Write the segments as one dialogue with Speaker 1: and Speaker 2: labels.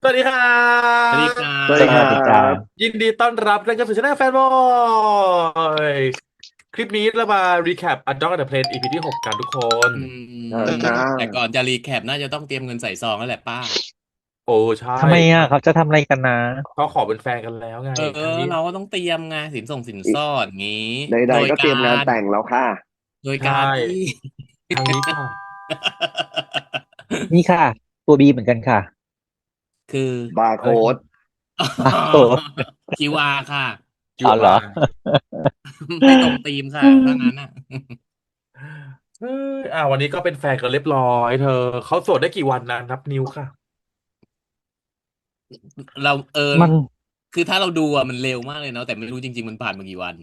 Speaker 1: วัสดีครั
Speaker 2: สวัสดีครั
Speaker 1: บ
Speaker 3: สวัสดีครั
Speaker 2: บ
Speaker 3: สวัสดีจ้าบ
Speaker 1: ยินดีต้อนรับนะครับสู่ช่องแฟนบอยคลิปนี้เรามา recap A Dog and a Plane EP ที่ 6กันทุกคน
Speaker 2: อื
Speaker 3: จ้า
Speaker 2: แต่ก่อนจะรีแคปน่าจะต้องเตรียมเงินใส่ซองแล้วแหละป้า
Speaker 1: โอ้ใช่
Speaker 3: ทำไมอ่ะเขาจะทำอะไรกันนะ
Speaker 1: เขาขอเป็นแฟนกันแล้วไง
Speaker 2: เออ
Speaker 1: ทางนี้
Speaker 2: เราก็ต้องเตรียมไงสิน
Speaker 3: อิ
Speaker 2: สอดงี้
Speaker 3: ใ
Speaker 2: โด
Speaker 3: ดๆก็เต
Speaker 2: ยการ
Speaker 3: รียมงานแต่งแล้วค่ะ
Speaker 2: โดย
Speaker 1: ใช่
Speaker 2: การที่
Speaker 1: ทางนี้ค่ะ
Speaker 3: นี่ค่ะตัวบีเหมือนกันค่ะ
Speaker 2: คือ
Speaker 3: บาร์
Speaker 1: อะไรครับ
Speaker 3: โค้ดอ่ะโต
Speaker 2: QR ค่ะ
Speaker 3: เอาเหรอ
Speaker 1: QR
Speaker 2: ไม่ตรงธีมค่ะถ้างั้นอ่ะ
Speaker 1: เอ้วันนี้ก็เป็นแฟนกันเรียบร้อยเธอเขาโสดได้กี่วันนะนับนิ้วค่ะ
Speaker 2: เรา
Speaker 3: มัน
Speaker 2: คือถ้าเราดูอ่ะมันเร็วมากเลยเนาะแต่ไม่รู้จริงๆมันผ่านมากี่วัน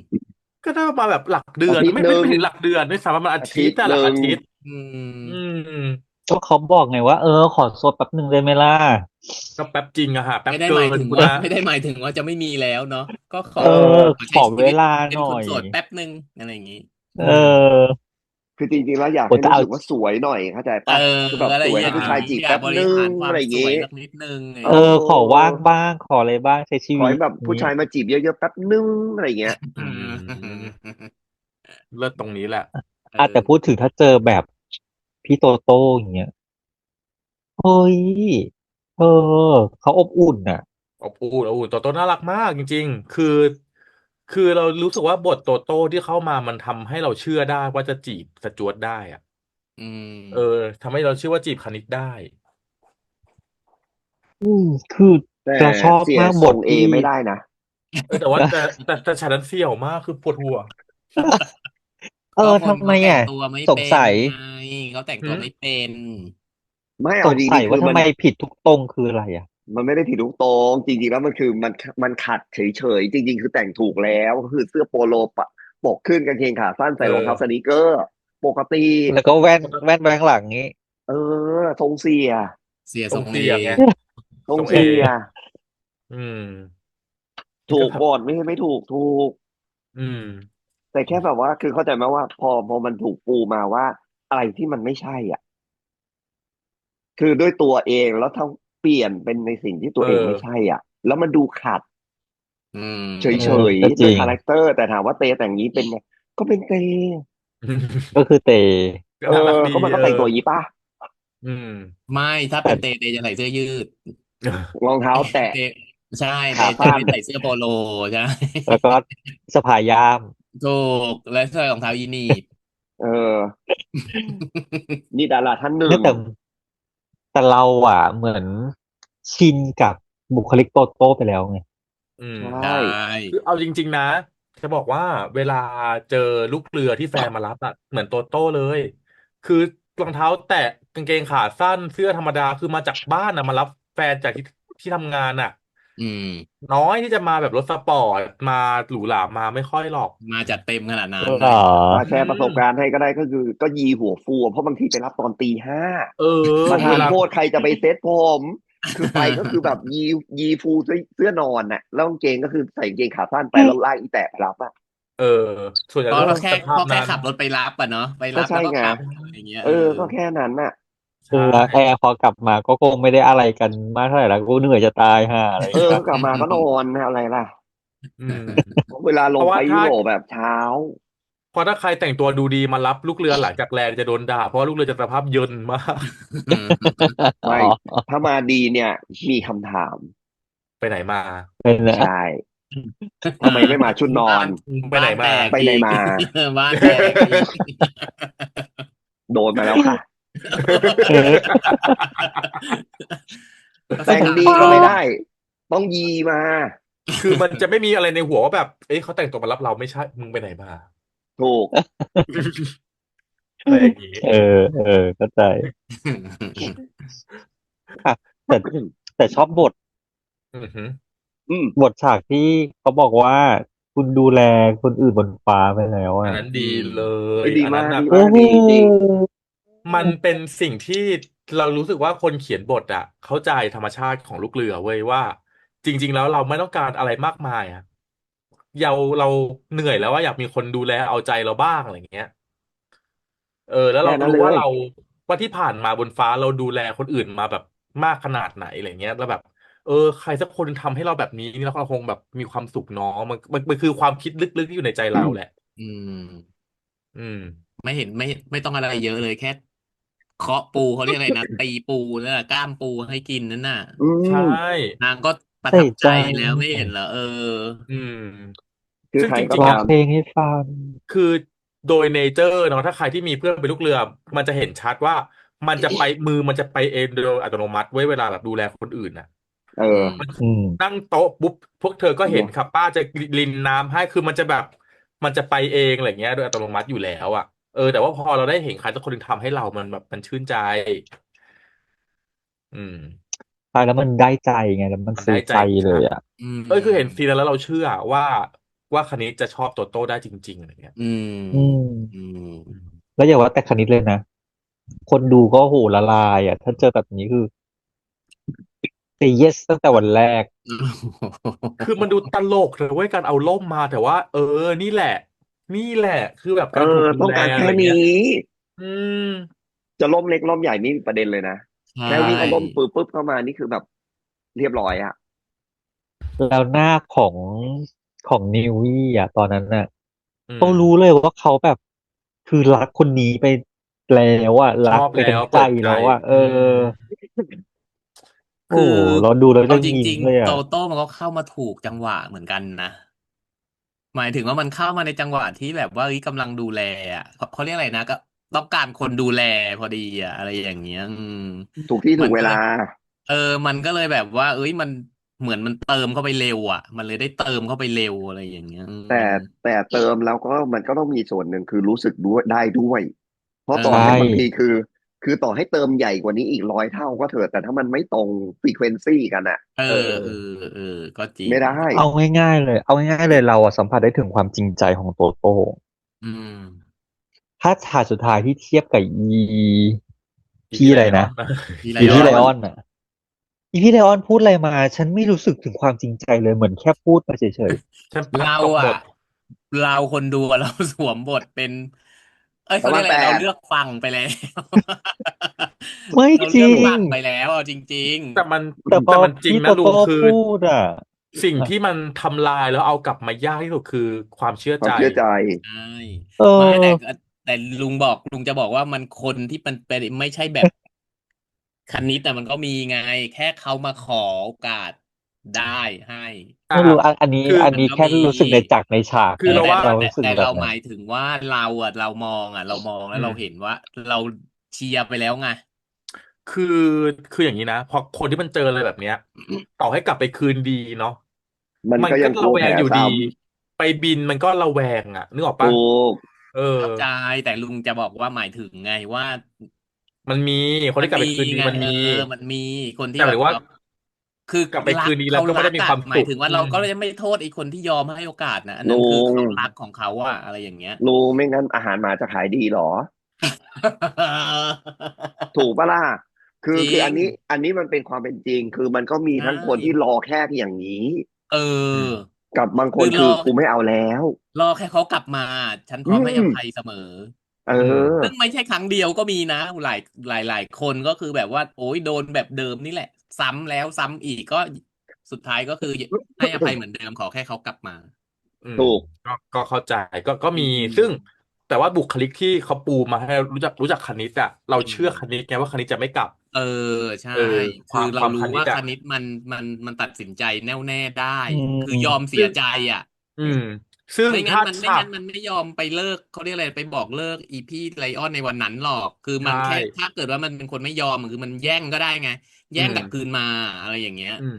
Speaker 1: ก็ได้มาแบบหลักเดื
Speaker 3: อา
Speaker 1: อนไม่
Speaker 3: ทิตย์หนึ่ง
Speaker 1: ไม่ไม่ถึงหลักเดือนด้วยซ้ำมันอา
Speaker 3: อา
Speaker 1: ทิตย์แต่หลัก
Speaker 3: ทิตย์หนึ่ง
Speaker 1: อาทิตย์
Speaker 2: อื
Speaker 1: อื
Speaker 2: ม
Speaker 1: ม
Speaker 3: ก็เขาบอกไงว่าขอโซดแป๊บหนึ่งได้ไหมล่ะ
Speaker 1: ก็แป๊บจริงอะฮะแป๊
Speaker 2: ไม่
Speaker 1: บเกิ
Speaker 2: ได้หมายถึง
Speaker 1: นคุณนะ
Speaker 2: ว่าไม่ได้หมายถึงว่าจะไม่มีแล้วเนาะก็ขอ
Speaker 1: เออ
Speaker 2: ขอ
Speaker 3: ขอ
Speaker 2: ใช้ชีวิต
Speaker 3: เวลา
Speaker 2: เป็น
Speaker 3: หน่อย
Speaker 2: คนโสดแป๊บหนึ่งอะไรอย่างนี้
Speaker 3: เ
Speaker 1: อืม
Speaker 3: ออ
Speaker 4: คือจริงๆแล้วอยาก
Speaker 3: โอ้แต่เอา
Speaker 4: ให้รู้สึกว่าสวยหน่อยเข้าใจ
Speaker 2: เออ
Speaker 4: ปะคือแบบสวยให้
Speaker 2: อะไรอย่าง
Speaker 4: ผู้ชายจีบ
Speaker 2: นี้อย่า
Speaker 4: แป๊บนึ
Speaker 2: บริหาร
Speaker 4: ง
Speaker 2: ความ
Speaker 4: อะไรอย่างงี้
Speaker 2: สวยสักนิดนึงอะไรอ
Speaker 4: เอ
Speaker 3: เอ
Speaker 2: ย่างนี้
Speaker 3: ขอว่าง
Speaker 4: อ
Speaker 3: บ้างขออะไรบ้างใช้ชีวิต
Speaker 4: ขอให้แบบผู้
Speaker 3: นี้
Speaker 4: ชายมาจีบเยอะๆแป๊บนึงอะไรอย่างเงี้ย
Speaker 1: อื
Speaker 2: อื
Speaker 1: ม
Speaker 2: ม
Speaker 1: เลิศตรงนี้แหละ
Speaker 2: เอ
Speaker 3: อาจจะพูด
Speaker 2: อ
Speaker 3: ถึงถ้าเจอแบบพี่โตโต้อย่างเงี้ยเฮ้ยเออเขาอบอุ่นอ่ะ
Speaker 1: อบอุ่นโตโต้น่ารักมากจริงๆคือเรารู้สึกว่าบทโตโต้ที่เข้ามามันทำให้เราเชื่อได้ว่าจะจีบสจ๊วตได้อะ
Speaker 2: อื
Speaker 1: เออ
Speaker 2: ม
Speaker 1: ทำให้เราเชื่อว่าจีบคณิตได้
Speaker 3: คือ
Speaker 4: แต่
Speaker 3: เราชอบ
Speaker 4: เสีย
Speaker 3: มาก
Speaker 4: ทรงเอ
Speaker 3: บทที่
Speaker 4: ไม่ได้นะ
Speaker 1: เออแต่ว่าแต่ฉากนั้นเสี่ยวมากคือปวดหัว
Speaker 2: ก็คน
Speaker 3: ทำไม
Speaker 2: เขาแต่ง
Speaker 3: อ่ะ
Speaker 2: ตัวไม่
Speaker 3: สง
Speaker 2: เป็น
Speaker 3: สัย
Speaker 2: ไงเขาแต่ง
Speaker 1: หืม
Speaker 2: ตัวไม่เป็น
Speaker 4: ไม่
Speaker 3: ส
Speaker 4: เอาจ
Speaker 3: งสัยว่า
Speaker 4: ริงๆคือมัน
Speaker 3: ทำไมผิดทุกตรงคืออะไรอ่ะ
Speaker 4: มันไม่ได้ผิดทุกตรงจริงๆแล้วมันคือมันขัดเฉยๆจริงๆคือแต่งถูกแล้วก็คือเสื้อโปโลปะปกขึ้นกางเกงขาสั้น
Speaker 1: เอ
Speaker 4: ใส่รองเท้าส
Speaker 1: อ
Speaker 4: นีกเกอร์ปกติ
Speaker 3: แล้วก็แว่นแบงหลังนี้
Speaker 4: เออทรงเสีย
Speaker 2: เสีย
Speaker 1: ทร
Speaker 2: ทรงเอ
Speaker 1: งเสียไง
Speaker 4: ทรง
Speaker 1: ทรงเอ
Speaker 4: เสีย
Speaker 1: อืมนี่
Speaker 4: ถู
Speaker 1: ก็แบบ
Speaker 4: กบทไม่ใช่ไม่ถูกถูก
Speaker 1: อืม
Speaker 4: แต่แค่แบบว่าคือเข้าใจไหมว่าพอมันถูกปูมาว่าอะไรที่มันไม่ใช่อ่ะคือด้วยตัวเองแล้วถ้าเปลี่ยนเป็นในสิ่งที่ตั
Speaker 1: เอ
Speaker 4: วเองไม่ใช่
Speaker 1: อ
Speaker 4: อ่ะแล้วมันดูขัด
Speaker 2: อื
Speaker 4: เฉ
Speaker 2: ม
Speaker 4: ย
Speaker 3: ก็จริง
Speaker 4: ๆด้วยคาแรคเตอร์แต่ถามว่าเตแต่งนี้เป็นไงก็เป็นเต
Speaker 3: ก็คือเต
Speaker 1: ก็
Speaker 4: เออ
Speaker 1: น่ารักดี
Speaker 4: ก็มันก็
Speaker 1: เออ
Speaker 4: แต่งตัวอย่างนี้ป่ะ
Speaker 1: อืม
Speaker 2: ไม่ถ้า
Speaker 3: แต่
Speaker 2: เป็นเตจะใส่เสื้อยืด
Speaker 4: รองเท้าแตะ
Speaker 2: เตใช่เต
Speaker 4: ขาสั้น
Speaker 2: จะไม่ใส่เสื้อโปโลใช่
Speaker 3: แล้วก็สะพายย่าม
Speaker 2: ถูกและใส่รองเท้ายีนีบ
Speaker 4: เออนี่ดาราท่านหนึ่ง
Speaker 3: เนี่ยแต่เราอ่ะเหมือนชินกับบุคลิกโตโต้ไปแล้วไง
Speaker 1: อืม
Speaker 4: ใช
Speaker 2: ใช่
Speaker 4: ่
Speaker 1: คือเอาจริงๆนะจะบอกว่าเวลาเจอลูกเรือที่แฟนมารับอะเหมือนโตโต้เลยคือรองเท้าแตะกางเกงขาสั้นเสื้อธรรมดาคือมาจากบ้านอะมารับแฟนจากที่ทำงานอะ
Speaker 2: อืม
Speaker 1: น้อยที่จะมาแบบรถสปอร์ตมาหรูหรามาไม่ค่อยหรอก
Speaker 2: มาจัดเต็มขนาดนั้น
Speaker 3: เหรอ
Speaker 2: อะไรอย่างนี้
Speaker 4: มา
Speaker 1: อื
Speaker 4: แชร์ประสบการ
Speaker 1: ม
Speaker 4: ณ์ให้ก็ได้ก็คือก็ยีหัวฟูอะเพราะบางทีไปรับตอนตี 5
Speaker 1: เออ
Speaker 4: มา
Speaker 1: เวลา
Speaker 4: ทานโทษใครจะไปเซ็ตผมคือไปก็คือแบบยีฟูเสื้อนอนน่ะแล้วกางเกงก็คือใส่กางเกงขาสั้นไปแล้วลากอีแตะไปรับอ่ะ
Speaker 1: เออส่วนใหญ่ก็จะ
Speaker 2: เพราะเราแค่
Speaker 1: สภาพนั้น
Speaker 2: ขับรถไปรับอ่ะเนาะไปรับแล้
Speaker 4: ก็ใช่ไง
Speaker 2: วก็กลับอะไรอย่างเงี้ย
Speaker 4: เออก็แค่นั้นน่ะ
Speaker 1: ใช่
Speaker 3: แล้วแอร์พอกลับมาก็คงไม่ได้อะไรกันมากเท่าไหร่แล้วกูเหนื่อยจะตายห่าอะไรอย่าง
Speaker 4: เออ
Speaker 3: เงี้ย
Speaker 4: กลับมาก็นอนอะไรล่ะ
Speaker 1: อืม
Speaker 4: เวลาลงไป
Speaker 1: เพราะว่าถ้า
Speaker 4: ยุโรปแบบเช้า
Speaker 1: เพราะถ้าใครแต่งตัวดูดีมารับลูกเรือหลังจากแลนด์จะโดนด่าเพราะว่าลูกเรือจะสภาพเยินมาก
Speaker 3: อ๋อ
Speaker 4: ไม่ถ้ามาดีเนี่ยมีคำถาม
Speaker 1: ไปไหนมา
Speaker 3: เป็นนะ
Speaker 4: ใช่ทำไมไม่มาชุดนอ
Speaker 2: บ้าน
Speaker 4: น
Speaker 1: ไปไหน
Speaker 2: บ้านแต
Speaker 1: มา
Speaker 2: กอีก
Speaker 4: ไปไหนมา
Speaker 2: บ้านแตกอีก
Speaker 4: โดนมาแล้วค่ะ
Speaker 3: เออ
Speaker 4: แต่งดี
Speaker 2: คำถามชอบ
Speaker 4: ก็ไม่ได้ต้องยีมา
Speaker 1: คือมันจะไม่มีอะไรในหัวว่าแบบเอ๊ะเขาแต่งตัวมารับเราไม่ใช่มึงไปไหนมา
Speaker 4: ถูก
Speaker 1: อะไรอย่างนี้
Speaker 3: เออเออเข้าใจค่ะแต่แต่ชอบบท
Speaker 1: อือหือ
Speaker 4: อืม
Speaker 3: บทฉากที่เขาบอกว่าคุณดูแลคนอื่นบนฟ้าไปแล้วอ่ะ
Speaker 1: อันนั้นดี
Speaker 2: อืม
Speaker 1: เลย
Speaker 4: เอ้ยดี
Speaker 1: อันนั้นน่ะ
Speaker 4: มากดี
Speaker 3: โอ้โห
Speaker 4: มากดีจริง
Speaker 1: มันเป็นสิ่งที่เรารู้สึกว่าคนเขียนบทอ่ะเข้าใจธรรมชาติของลูกเรือเว้ยว่าจริงๆแล้วเราไม่ต้องการอะไรมากมายอ่ะเราเหนื่อยแล้วว่าอยากมีคนดูแลเอาใจเราบ้างอะไรอย่างเงี้ย แล้ว
Speaker 4: แค่
Speaker 1: เราก็
Speaker 4: นั้นเลย
Speaker 1: รู้ว่าว่าที่ผ่านมาบนฟ้าเราดูแลคนอื่นมาแบบมากขนาดไหนอะไรเงี้ยแล้วแบบ ใครสักคนทำให้เราแบบนี้นี่เราคงแบบมีความสุขเนาะมันคือความคิดลึกๆที่อยู่ในใจเราแหละ
Speaker 2: อืม
Speaker 1: อืม
Speaker 2: ไม่เห็นไม่ต้องอะไรเยอะเลยแค่เคาะปูเขาเรียกอะไรนะตีปูนั่นแหละกล้ามปูให้กินนั่นน่ะ
Speaker 4: อื
Speaker 1: ใช
Speaker 4: ม่
Speaker 2: นางก็ประ
Speaker 3: ใส่
Speaker 2: ทับใจ
Speaker 3: ใจ
Speaker 2: แล้วไม่เห็นเหรอ
Speaker 1: อืม
Speaker 4: คือใคร
Speaker 1: ซึ่งจริงๆอ่ะ
Speaker 3: ร้อง
Speaker 4: ก็ตาม
Speaker 3: เพลงให้ฟัง
Speaker 1: คือโดยเนเจอร์เนาะถ้าใครที่มีเพื่อนเป็นลูกเรือมันจะเห็นชัดว่ามือมันจะไปเองโดยอัตโนมัติไว้เวลาแบบดูแลคนอื่นน่ะ
Speaker 4: เอ
Speaker 2: อื
Speaker 4: อ
Speaker 2: ม
Speaker 1: มัน
Speaker 3: อืม
Speaker 1: นั่งโต๊ะปุ๊บพวกเธอก็เห็นครับป้าจะรินน้ำให้คือมันจะแบบมันจะไปเองอะไรเงี้ยโดยอัตโนมัติอยู่แล้วอ่ะแต่ว่าพอเราได้เห็นใครสักคนหนึ่งทำให้เรามันแบบมันชื่นใจอืม
Speaker 3: ตายแล้วมันได้ใจไงแล้วมัน
Speaker 1: มันได้ใจ
Speaker 3: ซื้อใจเล
Speaker 1: ใช่
Speaker 3: ยอ่ะ
Speaker 2: อืม
Speaker 1: คือเห็นซีนนั้นแล้วเราเชื่อว่าว่าคณิตจะชอบโตโต้ได้จริงๆอะไรเงี้ย
Speaker 2: อืม
Speaker 3: อืม
Speaker 2: อืม
Speaker 1: อืม
Speaker 3: แล้วอย่าว่าแต่คณิตเลยนะคนดูก็โหละลายอ่ะถ้าเจอแบบนี้คือเซเยสตั้งแต่วันแรก
Speaker 1: คือมันดูตลกเลยเว้ยการเอาร่มมาแต่ว่านี่แหละนี่แหละคือแบบ
Speaker 4: เอ
Speaker 1: การถูก
Speaker 4: อ
Speaker 1: ดูแล
Speaker 4: ต้องการแค่นี
Speaker 1: อะไรเงี้ย้อืม
Speaker 4: จะล่มเล็กล่มใหญ่ไม่มีประเด็นเลยนะ
Speaker 2: ใช่
Speaker 4: แค่วิ่งเอาล่มปุ๊บเข้ามานี่คือแบบเรียบร้อยอ่ะ
Speaker 3: แล้วหน้าของนิววี่อ่ะตอนนั้นน่ะ
Speaker 1: อืม
Speaker 3: เขารู้เลยว่าเขาแบบคือรักคนนี้ไปแล้วอ่ะ
Speaker 1: ช
Speaker 3: รัก
Speaker 1: อบแล้ว
Speaker 3: ไปทั้งใจ
Speaker 1: เปิดใจ
Speaker 3: แล้วอ่ะ
Speaker 1: อืม
Speaker 3: โอ้
Speaker 2: คือ
Speaker 3: เราดูแล้ว
Speaker 2: เอาจ
Speaker 3: ยังยิ้ม
Speaker 2: ริงๆโต
Speaker 3: เลยอ่ะ
Speaker 2: โต้มันก็เข้ามาถูกจังหวะเหมือนกันนะหมายถึงว่ามันเข้ามาในจังหวะที่แบบว่าเฮ้ยกำลังดูแลอ่ะเขาเรียกอะไรนะก็ต้องการคนดูแลพอดีอ่ะอะไรอย่างเงี้ย
Speaker 4: ถูกที่ถูกเวลา
Speaker 2: มันก็เลยเออมันก็เลยแบบว่าเอ้ยมันเหมือนมันเติมเข้าไปเร็วอ่ะมันเลยได้เติมเข้าไปเร็วอะไรอย่างเงี้ย
Speaker 4: แต่แต่เติมแล้วก็มันก็ต้องมีส่วนหนึ่งคือรู้สึกด้วยได้ด้วยเพ
Speaker 2: เอ
Speaker 4: ราะต่อ
Speaker 3: ใช่
Speaker 4: ให้บาง
Speaker 2: อ
Speaker 4: ทีคือต่อให้เติมใหญ่กว่านี้อีก100 เท่าก็เถอะแต่ถ้ามันไม่ตรงฟรีเควนซีกันอ่ะ
Speaker 2: เออ
Speaker 4: เออ
Speaker 2: เออเออก็จริง
Speaker 4: ไม่ได้
Speaker 3: เอาง่ายๆเลยเอาง่ายๆเลยเราอะสัมผัสได้ถึงความจริงใจของโตโต้
Speaker 2: อืม
Speaker 3: ถ้าฉากสุดท้ายที่เทียบกับ
Speaker 1: อีพี่ไล
Speaker 3: พี่อะไรนะ
Speaker 1: ออนนะ
Speaker 2: พี่ไล
Speaker 3: อีพี่ไล
Speaker 2: ออน
Speaker 3: ออนอ่ะอีพี่ไลออนพูดอะไรมาฉันไม่รู้สึกถึงความจริงใจเลยเหมือนแค่พูดมาเฉย
Speaker 1: ฉันพัด
Speaker 2: เราอ่ะ
Speaker 1: ตกหมด
Speaker 2: เราคนดูอะเราสวมบทเป็นเอ้ย
Speaker 4: แต่ว่า
Speaker 2: เขาเรียกอะไรเรา
Speaker 4: 8
Speaker 2: เลือกฟังไปแล้ว
Speaker 3: ๆไม่
Speaker 2: เรา
Speaker 3: จริง
Speaker 2: เลือกฟังไปแล้วเอาจริง
Speaker 1: แต่มัน
Speaker 3: แต่พอ
Speaker 1: แต่มันจริงนะ
Speaker 3: พี่โตโต้
Speaker 1: ลุงคือ
Speaker 3: พูดอ่ะ
Speaker 1: สิ่งที่มันทำลายแล้วเอากลับมายากที่สุดคือความเชื่อใจ
Speaker 4: ความเชื่อใจ
Speaker 2: ๆใช่
Speaker 3: เอ
Speaker 2: ไม่แต่
Speaker 3: อ
Speaker 2: แต่ลุงจะบอกว่ามันคนที่มันเป็นไม่ใช่แบบคณิตแต่มันก็มีไงแค่เขามาขอโอกาสได้ให้
Speaker 1: อ่า
Speaker 3: ไม่รู้อันนี้
Speaker 1: คือ
Speaker 3: อันนี้แค่
Speaker 2: มันก็มี
Speaker 3: รู้สึกในจากในฉากไง
Speaker 1: คือเราว่า
Speaker 3: เรารู้สึก
Speaker 2: แต่เรา
Speaker 3: แบบนั้น
Speaker 2: หมายถึงว่าเราอ่ะเรามองแล้วเราเห็น
Speaker 1: อืม
Speaker 2: ว่าเราเชียร์ไปแล้วไง
Speaker 1: คือคืออย่างนี้นะพอคนที่มันเจออะไรแบบเนี้ยต่อให้กลับไปคืนดีเนาะ
Speaker 4: มัน
Speaker 1: มัน
Speaker 4: ก็ยังกลัว
Speaker 1: ก็ระแว
Speaker 4: แผลซ้
Speaker 1: งอยู่ดีไปบินมันก็ระแวงอ่ะนึกออก
Speaker 4: ำถู
Speaker 1: ปะ
Speaker 4: ก
Speaker 1: เออ
Speaker 2: เข้าใจแต่ลุงจะบอกว่าหมายถึงไงว่า
Speaker 1: มันมีคน
Speaker 2: มันมี
Speaker 1: ที่กลับไปคืนดี
Speaker 2: ไง
Speaker 1: มันมี
Speaker 2: มันมีคนที่
Speaker 1: แต่หมายถึงว่า
Speaker 2: แบบเราคือ
Speaker 1: กลับไป
Speaker 2: รัก
Speaker 1: คืนดีแล้
Speaker 2: เขารัก
Speaker 1: วก็ไม่ได้มี
Speaker 2: อ่ะหมาย
Speaker 1: ความสุข
Speaker 2: ถึงว่าเราก็จะไม่โทษไอ้คนที่ยอมให้โอกาสนะอันนั้น
Speaker 4: ลุ
Speaker 2: คือ
Speaker 4: ง
Speaker 2: เขารักของเขาอะอะไรอย่างเงี้ย
Speaker 4: ลุงไม่งั้นอาหารหมาจะขายดีเหรอ ถูกปะล่ะคื
Speaker 2: จริง
Speaker 4: อคืออันนี้มันเป็นความเป็นจริงคือมันก็มี
Speaker 2: ใช่
Speaker 4: ทั้งคนที่รอแค่เพียงนี้
Speaker 2: เอ
Speaker 1: อืม
Speaker 2: อ
Speaker 4: กับบางค
Speaker 2: คือ
Speaker 4: นคือกูไม่เอาแล้ว
Speaker 2: รอแค่เขากลับมาฉันพ
Speaker 4: อื
Speaker 2: ร้อมให้อ
Speaker 4: ม
Speaker 2: ภัยเสมอ
Speaker 4: เอ
Speaker 1: อืม
Speaker 4: อ
Speaker 2: ซึ่งไม่ใช่ครั้งเดียวก็มีนะหลายคนก็คือแบบว่าโอ้ยโดนแบบเดิมนี่แหละซ้ำแล้วซ้ำอีกก็สุดท้ายก็คือให้อภัยเหมือนเดิมขอแค่เขากลับมา
Speaker 1: อืม
Speaker 4: ถูก
Speaker 1: ก็เข้าใจก็
Speaker 2: อื
Speaker 1: มีซึ่ง
Speaker 2: ม
Speaker 1: แต่ว่าบุคลิกที่เขาปูมาให้รู้จักคณิตอ่ะเรา
Speaker 2: อื
Speaker 1: เชื่อคณิ
Speaker 2: ม
Speaker 1: ตไงว่าคณิตจะไม่กลับ
Speaker 2: เออใช่
Speaker 1: เออค
Speaker 2: คือเรา
Speaker 1: วาม
Speaker 2: รู้ว่าค
Speaker 1: คณิตอ่ะ
Speaker 2: ณิตมันตัดสินใจแน่วแน่ได้
Speaker 3: อื
Speaker 2: คือยอม
Speaker 3: ม
Speaker 2: เสี
Speaker 1: ซึ่ง
Speaker 2: ยใจอ่ะ
Speaker 1: อืมซึ่ง
Speaker 2: ไม่งั้น
Speaker 1: ถ้าฉาก
Speaker 2: มันไม่งั้นมันไม่ยอมไปเลิกเขาเรียกอะไรไปบอกเลิกอีพี่ไลออนในวันนั้นหรอกคือ
Speaker 1: ใช่
Speaker 2: มันแค่ถ้าเกิดว่ามันเป็นคนไม่ยอมคือมันแย่งก็ได้ไง
Speaker 1: อื
Speaker 2: แย่ง
Speaker 1: ม
Speaker 2: กลับคืนมาอะไรอย่างเงี้ย
Speaker 1: อืม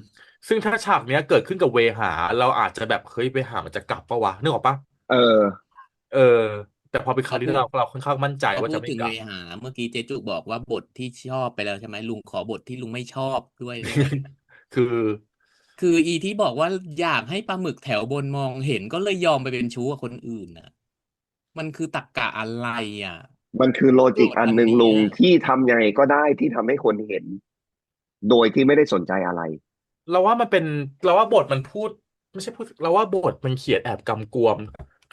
Speaker 1: ซึ่งถ้าฉากเนี้ยเกิดขึ้นกับเวหาเราอาจจะแบบเฮ้ยเวหามันจะกลับปะวะนึกออกปะ
Speaker 4: เออ
Speaker 1: เออแต่พอเป็นคราวนี้
Speaker 2: พอพูด
Speaker 1: เราค่อนข้างมั่นใจ
Speaker 2: พอ
Speaker 1: ว่า
Speaker 2: พูดถึงเว
Speaker 1: จะไม่กลับ
Speaker 2: หาเมื่อกี้เจจุบอกว่าบทที่ชอบไปแล้วใช่ไหมลุงขอบทที่ลุงไม่ชอบด้วยได้ไหม
Speaker 1: คือ
Speaker 2: คืออีที่บอกว่าอยากให้ปลาหมึกแถวบนมองเห็นก็เลยยอมไปเป็นชู้กับคนอื่นน่ะมันคือตรรกะอะไรอ่ะ
Speaker 4: มันคือโลจิก
Speaker 2: โจทย์อัน
Speaker 4: อันหนึ่งลุ
Speaker 2: เนี้ย
Speaker 4: งที่ทำยังไงก็ได้ที่ทำให้คนเห็นโดยที่ไม่ได้สนใจอะไร
Speaker 1: เราว่ามันเป็นเราว่าบทมันพูดไม่ใช่พูดเราว่าบทมันเขียนแอบกำกวม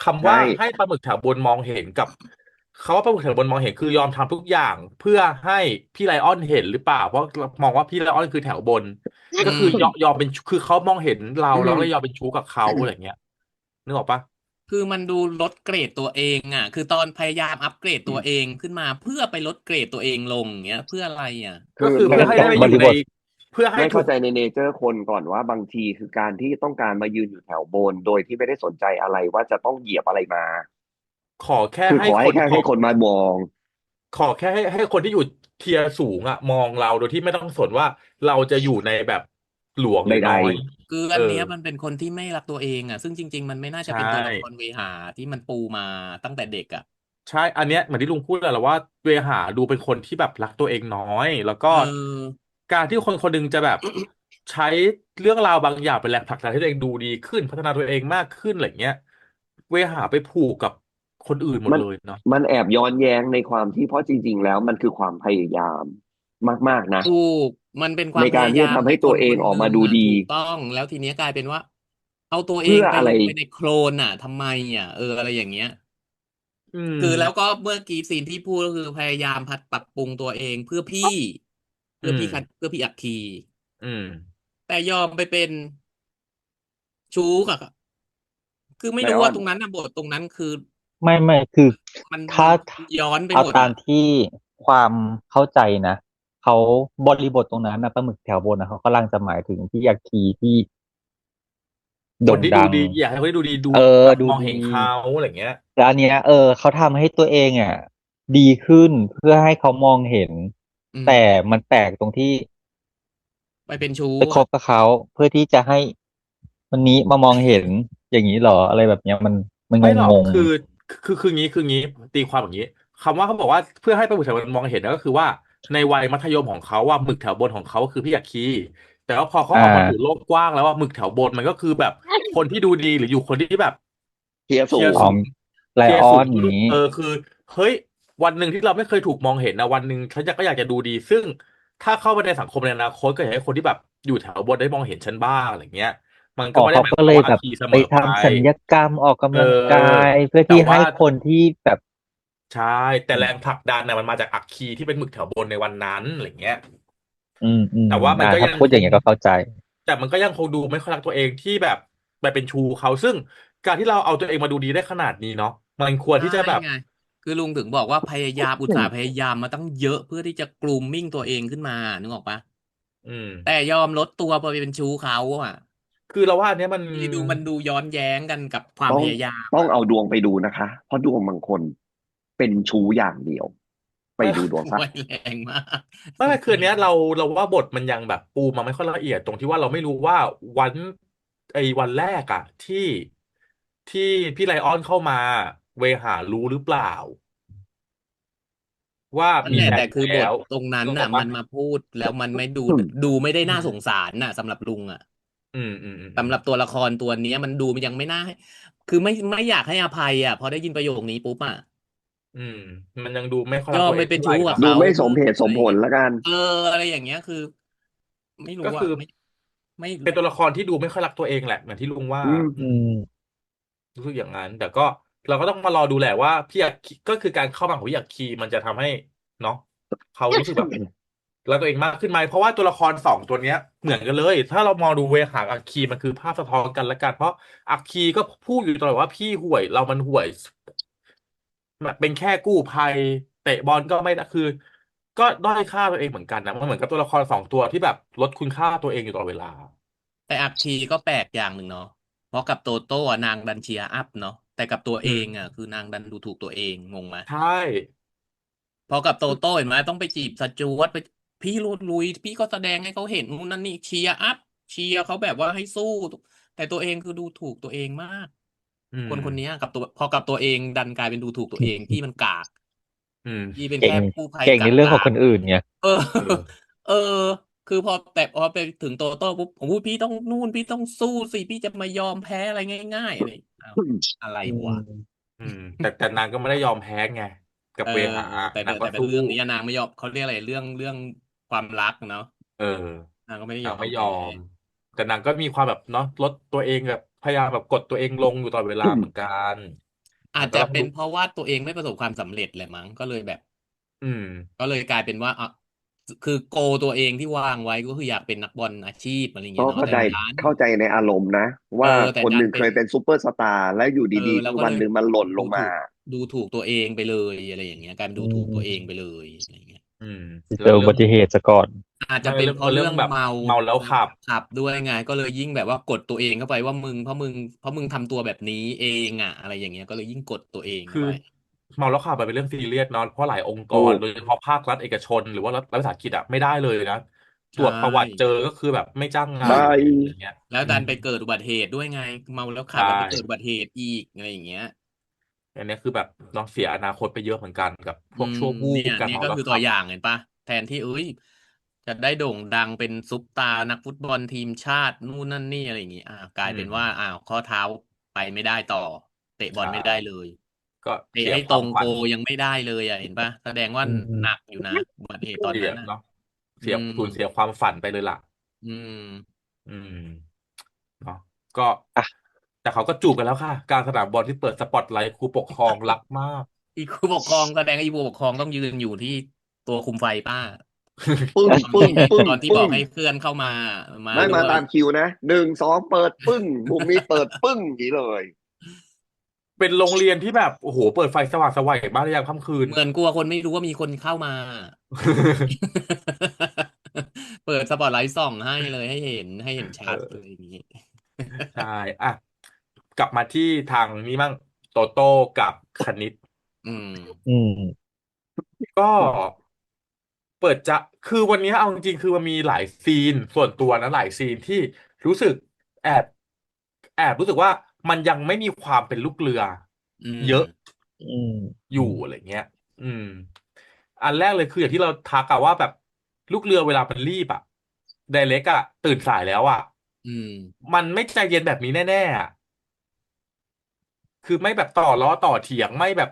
Speaker 1: คำ
Speaker 4: ใช่
Speaker 1: ว่าให้ปลาหมึกแถวบนมองเห็นกับเขาว่าปลาหมึกแถวบนมองเห็นคือยอมทำทุกอย่างเพื่อให้พี่ไลออนเห็นหรือเปล่าเพราะเรามองว่าพี่ไลออนคือแถวบน
Speaker 2: อื
Speaker 1: ก็คือ
Speaker 2: ม
Speaker 1: ยอมเป็นคือเขามองเห็นเรา
Speaker 4: อื
Speaker 1: แล้วก็เลยยอม
Speaker 4: ม
Speaker 1: เป็นชู้กับเขาอะไรเงี้ยนึกออกปะ
Speaker 2: คือมันดูลดเกรดตัวเองอ่ะคือตอนพยายามอัปเกรดตัวเองขึ้นมาเพื่อไปลดเกรดตัวเองลงเงี้ยเพื่ออะไรอ่ะ
Speaker 1: ก็
Speaker 4: คือ
Speaker 1: คือเพื่อให้
Speaker 3: แต่
Speaker 4: ต้อง
Speaker 1: ได้ไปอยู่ใน
Speaker 3: บริบท
Speaker 1: เพื่อให้
Speaker 4: ไม่
Speaker 1: ถูก
Speaker 4: เข้าใจในเนเจอร์คนก่อนว่าบางทีคือการที่ต้องการมายืนอยู่แถวบนโดยที่ไม่ได้สนใจอะไรว่าจะต้องเหยียบอะไรมา
Speaker 1: ขอแค่
Speaker 4: คือ
Speaker 1: ให้
Speaker 4: ขอให้แค่
Speaker 1: คนของ
Speaker 4: ให้คนมามอง
Speaker 1: ขอแค่ให้คนที่อยู่เทียร์สูงอะมองเราโดยที่ไม่ต้องสนว่าเราจะอยู่ในแบบหลวงหรือ
Speaker 4: ใด
Speaker 1: น้อย
Speaker 2: คือ
Speaker 1: เออ
Speaker 2: อันเนี้ยมันเป็นคนที่ไม่รักตัวเองอ่ะซึ่งจริงๆมันไม่น่า
Speaker 1: ใช
Speaker 2: จะเป็นตัวละคร่เวหาที่มันปูมาตั้งแต่เด็กอ่ะ
Speaker 1: ใช่อันเนี้ยเหมือนที่ลุงพูดแหละว่าเวหาดูเป็นคนที่แบบรักตัวเองน้อยแล้วก็
Speaker 2: เออ
Speaker 1: การที่คนคนหนึงจะแบบใช้เรื่องราวบางอย่างเป็นแรงผลักดันให้ตัวเองดูดีขึ้นพัฒนาตัวเองมากขึ้นอะไรเงี้ยเวหาไปผูกกับคนอื่นหมด
Speaker 4: มัน
Speaker 1: เลยเนาะ
Speaker 4: มันแอบย้อนแย้งในความที่เพราะจริงๆแล้วมันคือความพยายามมากๆนะ
Speaker 2: ถูกมันเป็นควา
Speaker 4: ใน
Speaker 2: มพยายาม
Speaker 4: การที่จะทำให้
Speaker 2: ในคนคน
Speaker 4: ตัวเองออก
Speaker 2: หนึ่งอ่ะ
Speaker 4: มาดูดี
Speaker 2: ถูกต้องแล้วทีเนี้ยกลายเป็นว่าเอาตัวเอง
Speaker 4: เพื่ออะไร
Speaker 2: ไปลงไปในโคลนอ่ะทำไมอ่ะอะไรอย่างเงี้ย
Speaker 1: อืม
Speaker 2: คือแล้วก็เมื่อกี้ซีนที่พูดก็คือพยายามพัดปรับปรุงตัวเองเพื่อพี่เพื่
Speaker 1: อืม
Speaker 2: อพี่คัดเพื่อพี่อัคคี
Speaker 1: อืม
Speaker 2: แต่ยอมไปเป็นชู้กับคือไม่
Speaker 4: ไลออน
Speaker 2: รู้ว่าตรงนั้นนะบทตรงนั้นคือ
Speaker 3: ไม่คือ
Speaker 2: มัน
Speaker 3: ถ้า
Speaker 2: ย้อนไป
Speaker 3: เอา
Speaker 2: หมดอ่ะ
Speaker 3: ตามที่ความเข้าใจนะเขาบริบทตรงนั้นนะปลาหมึกแถวบนนะเขากำลังจะหมายถึงพี่ยาคีที่
Speaker 1: คนที่ดู
Speaker 3: โด่งดัง
Speaker 1: ดีอยากให้คนที่ดูดีดู
Speaker 3: เออ
Speaker 1: แบบ
Speaker 3: ดูดี
Speaker 1: มองเห็นเขาอะไรเงี้ย
Speaker 3: แล้วอันเนี้ยเขาทำให้ตัวเองอ่ะดีขึ้นเพื่อให้เขามองเห็นแต่
Speaker 2: อืม
Speaker 3: มันแปลกตรงที่
Speaker 2: ไปเป็นชู้
Speaker 3: ไปค
Speaker 2: อ่ะ
Speaker 3: บกับเขาเพื่อที่จะให้วันนี้มามองเห็นอย่างนี้เหรออะไรแบบเนี้ยมัน
Speaker 1: ไม่หรอก
Speaker 3: ง
Speaker 1: คืองี้ตีความอย่างนี้คำว่าเขาบอกว่าเพื่อให้ปลาหมึกแถวบนมองเห็นก็คือว่าในวัยมัธยมของเขาว่าหมึกแถวบนของเขาคือพี่ยักษ์คีแต่ว่าพอเขา
Speaker 3: อ่
Speaker 1: ออกมาสู่โล
Speaker 3: า
Speaker 1: กกว้างแล้วว่าหมึกแถวบนมันก็คือแบบคนที่ดูดีหรืออยู่คนที่แบบ
Speaker 4: เทียร์สูง
Speaker 3: อ๋อ
Speaker 1: เทียร์สูง
Speaker 3: ไลออ
Speaker 1: เทียร์สูง
Speaker 3: นอย่างนี้
Speaker 1: คือเฮ้ยวันหนึ่งที่เราไม่เคยถูกมองเห็นนะวันหนึ่งฉันก็อยากจะดูดีซึ่งถ้าเข้าไปในสังคมในอนาคตก็อยากให้คนที่แบบอยู่แถวบนได้มองเห็นฉันบ้างอะไรเงี้ยมันก็ไม่ได้
Speaker 3: อ๋อเขา
Speaker 1: หมายความว่าอา
Speaker 3: ก็เลยแบบ
Speaker 1: คีเสมอไป
Speaker 3: ไปทำศัลยกรรมออก
Speaker 1: เ
Speaker 3: กำลังกา
Speaker 1: ออ
Speaker 3: ยเพื่อ
Speaker 1: แต่ว่า
Speaker 3: ที่ให้คนที่แบบ
Speaker 1: ใช่แต่แรงผลักดันน่ะมันมาจากอัคคีที่เป็นหมึกแถวบนในวันนั้นอะไรเงี้ยแต่ว่ามันก็
Speaker 3: ถ้า
Speaker 1: ยังคง
Speaker 3: พูดอย่างเงี้ยก็เข้าใจ
Speaker 1: แต่มันก็ยังคงดูไม่ค่อยรักตัวเองที่แบบไปเป็นชูเขาซึ่งการที่เราเอาตัวเองมาดูดีได้ขนาดนี้เนาะมันควร
Speaker 2: ใช่
Speaker 1: ที่จะแบบ
Speaker 2: ไงคือลุงถึงบอกว่าพยายามอุตส่าห์พยายามมาตั้งเยอะเพื่อที่จะกรูมมิ่งตัวเองขึ้นมานึกออกปะ
Speaker 1: อืม
Speaker 2: แต่ยอมลดตัวไปเป็นชู้เขาอ่ะ
Speaker 1: คือเราว่าอันเนี้ยมัน
Speaker 2: มันดูย้อนแย้งกันกับความ
Speaker 4: ต้อง
Speaker 2: พยายาม
Speaker 4: ต้อง
Speaker 2: อ่ะ
Speaker 4: เอาดวงไปดูนะคะเพราะดวงบางคนเป็นชู้อย่างเดียวไป
Speaker 1: ไม่
Speaker 4: ดูดวง ซะ
Speaker 2: ไว้แรงมาก
Speaker 1: ไม่คืออนเนี้ยเราว่าบทมันยังแบบปูมาไม่ค่อยละเอียดตรงที่ว่าเราไม่รู้ว่าวันวันแรกอะที่พี่ไลออนเข้ามาเวหารู้หรือเปล่าว่า
Speaker 2: นั่นแหละ
Speaker 1: มีแฟน
Speaker 2: แต่คือบท
Speaker 1: อยู่แล้ว
Speaker 2: ตรงนั้นน่ะ
Speaker 1: นึกออกปะ
Speaker 2: มันมาพูดแล้วมันไม่ดู
Speaker 4: อืม
Speaker 2: ดูไม่ได้
Speaker 1: อืม
Speaker 2: น่าสงสารน่ะสำหรับลุงอ่ะ
Speaker 1: อืม
Speaker 2: สำหรับตัวละครตัวเนี้ยมันดูมันยังไม่น่าให้คือไม่อยากให้อภัยอ่ะพอได้ยินประโยคนี้ปุ๊บอ่ะ
Speaker 1: อืมมันยังดูไม่ค่อย
Speaker 2: ย
Speaker 1: รักตัวเอ
Speaker 2: อมไปเป็นชู้
Speaker 1: งเท่าไหร่เนาะ
Speaker 4: ดู
Speaker 2: กับเขา
Speaker 4: ไม่ส
Speaker 2: เพื่อ
Speaker 4: มเหตุสม
Speaker 2: อะไรอย่างเงี้ย
Speaker 4: ผลแล้วกัน
Speaker 2: เอออะไรอย่างเงี้ยคือไม่รู้
Speaker 1: ก็คือ
Speaker 2: อ่ะไม่
Speaker 1: เป็นตัวละครที่ดูไม่ค่อยรักตัวเองแหละเหมือนที่ลุงว่า
Speaker 4: อืม
Speaker 3: อืม
Speaker 1: รู้สึกอย่างนั้นแต่ก็เราก็ต้องมารอดูแหละว่าพี่อยากก็คือการเข้ามาของพี่อยากคีมันจะทำให้เนาะเขารู้สึกแบบ แล้วตัวเองมากขึ้นไหมเพราะว่าตัวละครสองตัวเนี้ยเหมือนกันเลยถ้าเรามองดูเวหาอัคคีมันคือภาพสะท้อนกันและกันเพราะอัคคีก็พูดอยู่ตลอดว่าพี่ห่วยเรามันห่วยแบบเป็นแค่กู้ภัยเตะบอลก็ไม่ได้คือก็ด้อยค่าตัวเองเหมือนกันนะมันเหมือนกับตัวละครสองตัวที่แบบลดคุณค่าตัวเองอยู่ตลอดเวลา
Speaker 2: แต่อัคคีก็แปลกอย่างหนึ่งเนาะเพราะกับโตโต้อะนางดันเชียร์อัพเนาะแต่กับตัวเอง
Speaker 1: อืม
Speaker 2: อ่ะคือนางดันดูถูกตัวเองงงไหม
Speaker 1: ใช่
Speaker 2: พอกับโตโต้เห็นไหมต้องไปจีบสจ๊วตไปพี่ลุยพี่ก็แสดงให้เขาเห็นนู่นนั่นนี่เชียร์อัพเชียร์เขาแบบว่าให้สู้แต่ตัวเองคือดูถูกตัวเองมาก
Speaker 1: อืม
Speaker 2: คนคนนี้กับตัวพอกับตัวเองดันกลายเป็นดูถูกตัวเองพี่มันกาก
Speaker 1: อืม
Speaker 2: พี่เป็น
Speaker 3: เก่ง
Speaker 2: แค่กู้ภัย
Speaker 3: เก่งในเรื่องของ
Speaker 2: กาก
Speaker 3: คนอื่นไง
Speaker 2: เออ
Speaker 1: เออ
Speaker 2: เออคือพอไปถึงโตโต้ปุ๊บผมพูดพี่ต้องนู่นพี่ต้องสู้สิพี่จะมายอมแพ้อะไรง่ายๆอะไรอ้าวอะไร
Speaker 3: อื
Speaker 2: วะ
Speaker 3: ม
Speaker 1: แต่นางก็ไม่ได้ยอมแพ้ไงกับ
Speaker 2: เออ
Speaker 1: เวหา
Speaker 2: แต่แต่
Speaker 1: นางก็สู้
Speaker 2: แต่เป็นเรื่องนี้นางไม่ยอมเขาเรียกอะไรเรื่องความรักเนาะ
Speaker 1: เออ
Speaker 2: นางก็ไม่ได้
Speaker 1: นางไม่ยอ
Speaker 2: ยอมแพ้
Speaker 1: มแต่นางก็มีความแบบเนาะลดตัวเองแบบพยายามแบบกดตัวเองลงอยู่ตลอดเวลาเหมือนกัน
Speaker 2: อาจจะ
Speaker 1: ก็ต้องดู
Speaker 2: เป็นเพราะว่าตัวเองไม่ประสบความสำเร็จแหละมั้งก็เลยแบบ
Speaker 1: อืม
Speaker 2: ก็เลยกลายเป็นว่าอ่ะ คือโกตัวเองที่วางไว้ก็คืออยากเป็นนักบอลอาชีพอะไร
Speaker 4: ก็
Speaker 2: เงี้ยเนาะ
Speaker 4: เข้าใจ
Speaker 2: แต่ดัน
Speaker 4: ในอารมณ์นะ
Speaker 2: เออ
Speaker 4: ว่า
Speaker 2: แต่
Speaker 4: คนหนึ่ง
Speaker 2: ดันเป็น
Speaker 4: เคยเป็นซูเปอร์สตาร์แล้วอยู่
Speaker 2: เออ
Speaker 4: ดีๆคือวัน
Speaker 2: แล้วก็เลย
Speaker 4: หนึ่งมันหล่นลงมา
Speaker 2: ดูถูกดูถูกตัวเองไปเลยอะไรอย่างเงี้ยกลายเป็น
Speaker 3: อื
Speaker 2: ดูถูกตัวเองไป
Speaker 3: ม
Speaker 2: เลยอะไรเงี้ย
Speaker 1: อืม
Speaker 3: ไปเจ
Speaker 1: แล้วเรื่อง
Speaker 3: ออุบัติเหตุซะก่อน
Speaker 2: อาจจะเป็น
Speaker 1: ไม่เรื่อง
Speaker 2: เพราะเรื่อง
Speaker 1: เรื่องแบบ
Speaker 2: เมา
Speaker 1: เมาแล้วขับ
Speaker 2: ขับด้วยไงก็เลยยิ่งแบบว่ากดตัวเองเข้าไปว่ามึงเพราะมึงทำตัวแบบนี้เองอ่ะอะไรอย่างเงี้ยก็เลยยิ่งกดตัวเอง
Speaker 1: คือ
Speaker 2: เข้าไป
Speaker 1: เมาแล้วขับมันเป็นเรื่องซีเรียสเนาะเพราะหลายองค์ก
Speaker 4: ถูก
Speaker 1: รโดยเฉพาะภาครัฐเอกชนหรือว่ารัฐวิสาหกิจอะไม่ได้เลยนะต
Speaker 2: ใช
Speaker 1: รวจประวัติเจอ่ก็คือแบบไม่จ้างงา
Speaker 4: ใช่
Speaker 1: นเลยอะไรเงี้ย
Speaker 2: แล้วดั
Speaker 1: อืม
Speaker 2: นไปเกิดอุบัติเหตุด้วยไงเมาแล้วขั
Speaker 1: ใช่
Speaker 2: บแล้วไปเกิดอุบัติเหตุอีกอะไรอย่างเงี้ย
Speaker 1: อันเนี้ยคือแบบน้องเสียอนาคตไปเยอะเหมือนกันกับพ
Speaker 2: อืม
Speaker 1: วกชั่ววู
Speaker 2: เนี่ย
Speaker 1: บการเมา
Speaker 2: ก็คือตัว
Speaker 1: แล้วขับ
Speaker 2: อย่างเห็นปะแทนที่จะได้โด่งดังเป็นซุปตาร์นักฟุตบอลทีมชาตินู่นนั่นนี่อะไรอย่างงี้กลา
Speaker 1: อื
Speaker 2: ยเป็นว่า
Speaker 1: ม
Speaker 2: ข้อเท้าไปไม่ได้ต่อเตะบอล
Speaker 1: ใช่
Speaker 2: ไม่ได้เลย
Speaker 1: ก็
Speaker 2: ไอ้
Speaker 1: เสีย
Speaker 2: ไอ้ตรงโก
Speaker 1: ความฝัน
Speaker 2: ยังไม่ได้เลยเห็นปะแสดงว่า
Speaker 3: อื
Speaker 2: หนัก
Speaker 3: ม
Speaker 2: อยู่นะอุบัติเหตุตอน
Speaker 1: เสีย
Speaker 2: นั้นอ่ะ
Speaker 1: เนาะ
Speaker 2: อื
Speaker 1: เสีย
Speaker 2: ม
Speaker 1: สูญเสียความฝันไปเลยล่ะ
Speaker 2: อืม
Speaker 1: อืมเนาะก็
Speaker 3: อ่ะ
Speaker 1: แต่เขาก็จูบกันแล้วค่ะกลารสนามบอลที่เปิดสปอตไลท์ครูปกครองรักมาก
Speaker 2: อีครูปกครองแสดงว่าอีครูปกครองต้องยืนอยู่ที่ตัวคุมไฟป้า
Speaker 4: ปึ้ง
Speaker 2: ตอน
Speaker 4: ปึ้งปึ้ง
Speaker 2: ตอนที่บ
Speaker 4: ปึ้ง
Speaker 2: อกให้เพื่อนเข้ามามา
Speaker 4: ไม่
Speaker 2: ด้วย
Speaker 4: มาตามคิวนะ1 2เปิดปึ้งมุมนี้เปิดปึ้งอย่างนี้เลย
Speaker 1: เป็นโรงเรียนที่แบบโอ้โหเปิดไฟสว่างสวยมากในยามค่ำคืน
Speaker 2: เหมือนกลัวคนไม่รู้ว่ามีคนเข้ามา เปิดสปอตไลท์ส่องให้เลยให้เห็น
Speaker 1: เอ
Speaker 2: ชัดอะไร
Speaker 1: อ
Speaker 2: อย่างนี้
Speaker 1: ใช่อ่ะกลับมาที่ทางนี้มั่งโตโต้กับคณิต
Speaker 2: อืม
Speaker 3: อืม
Speaker 1: ก็เปิดจะคือวันนี้เอาจริงๆคือมันมีหลายซีนส่วนตัวนะหลายซีนที่รู้สึกแอบแอบรู้สึกว่ามันยังไม่มีความเป็นลูกเรือ
Speaker 2: อืม
Speaker 1: เยอะ
Speaker 3: อืม
Speaker 1: อยู่อะไรเงี้ยอืมอันแรกเลยคืออย่างที่เราทักอะว่าแบบลูกเรือเวลามันรีบอะไดเรกอะตื่นสายแล้วอะ
Speaker 2: อืม
Speaker 1: มันไม่ใจเย็นแบบนี้แน่ๆอะ คือไม่แบบต่อล้อต่อเถียงไม่แบบ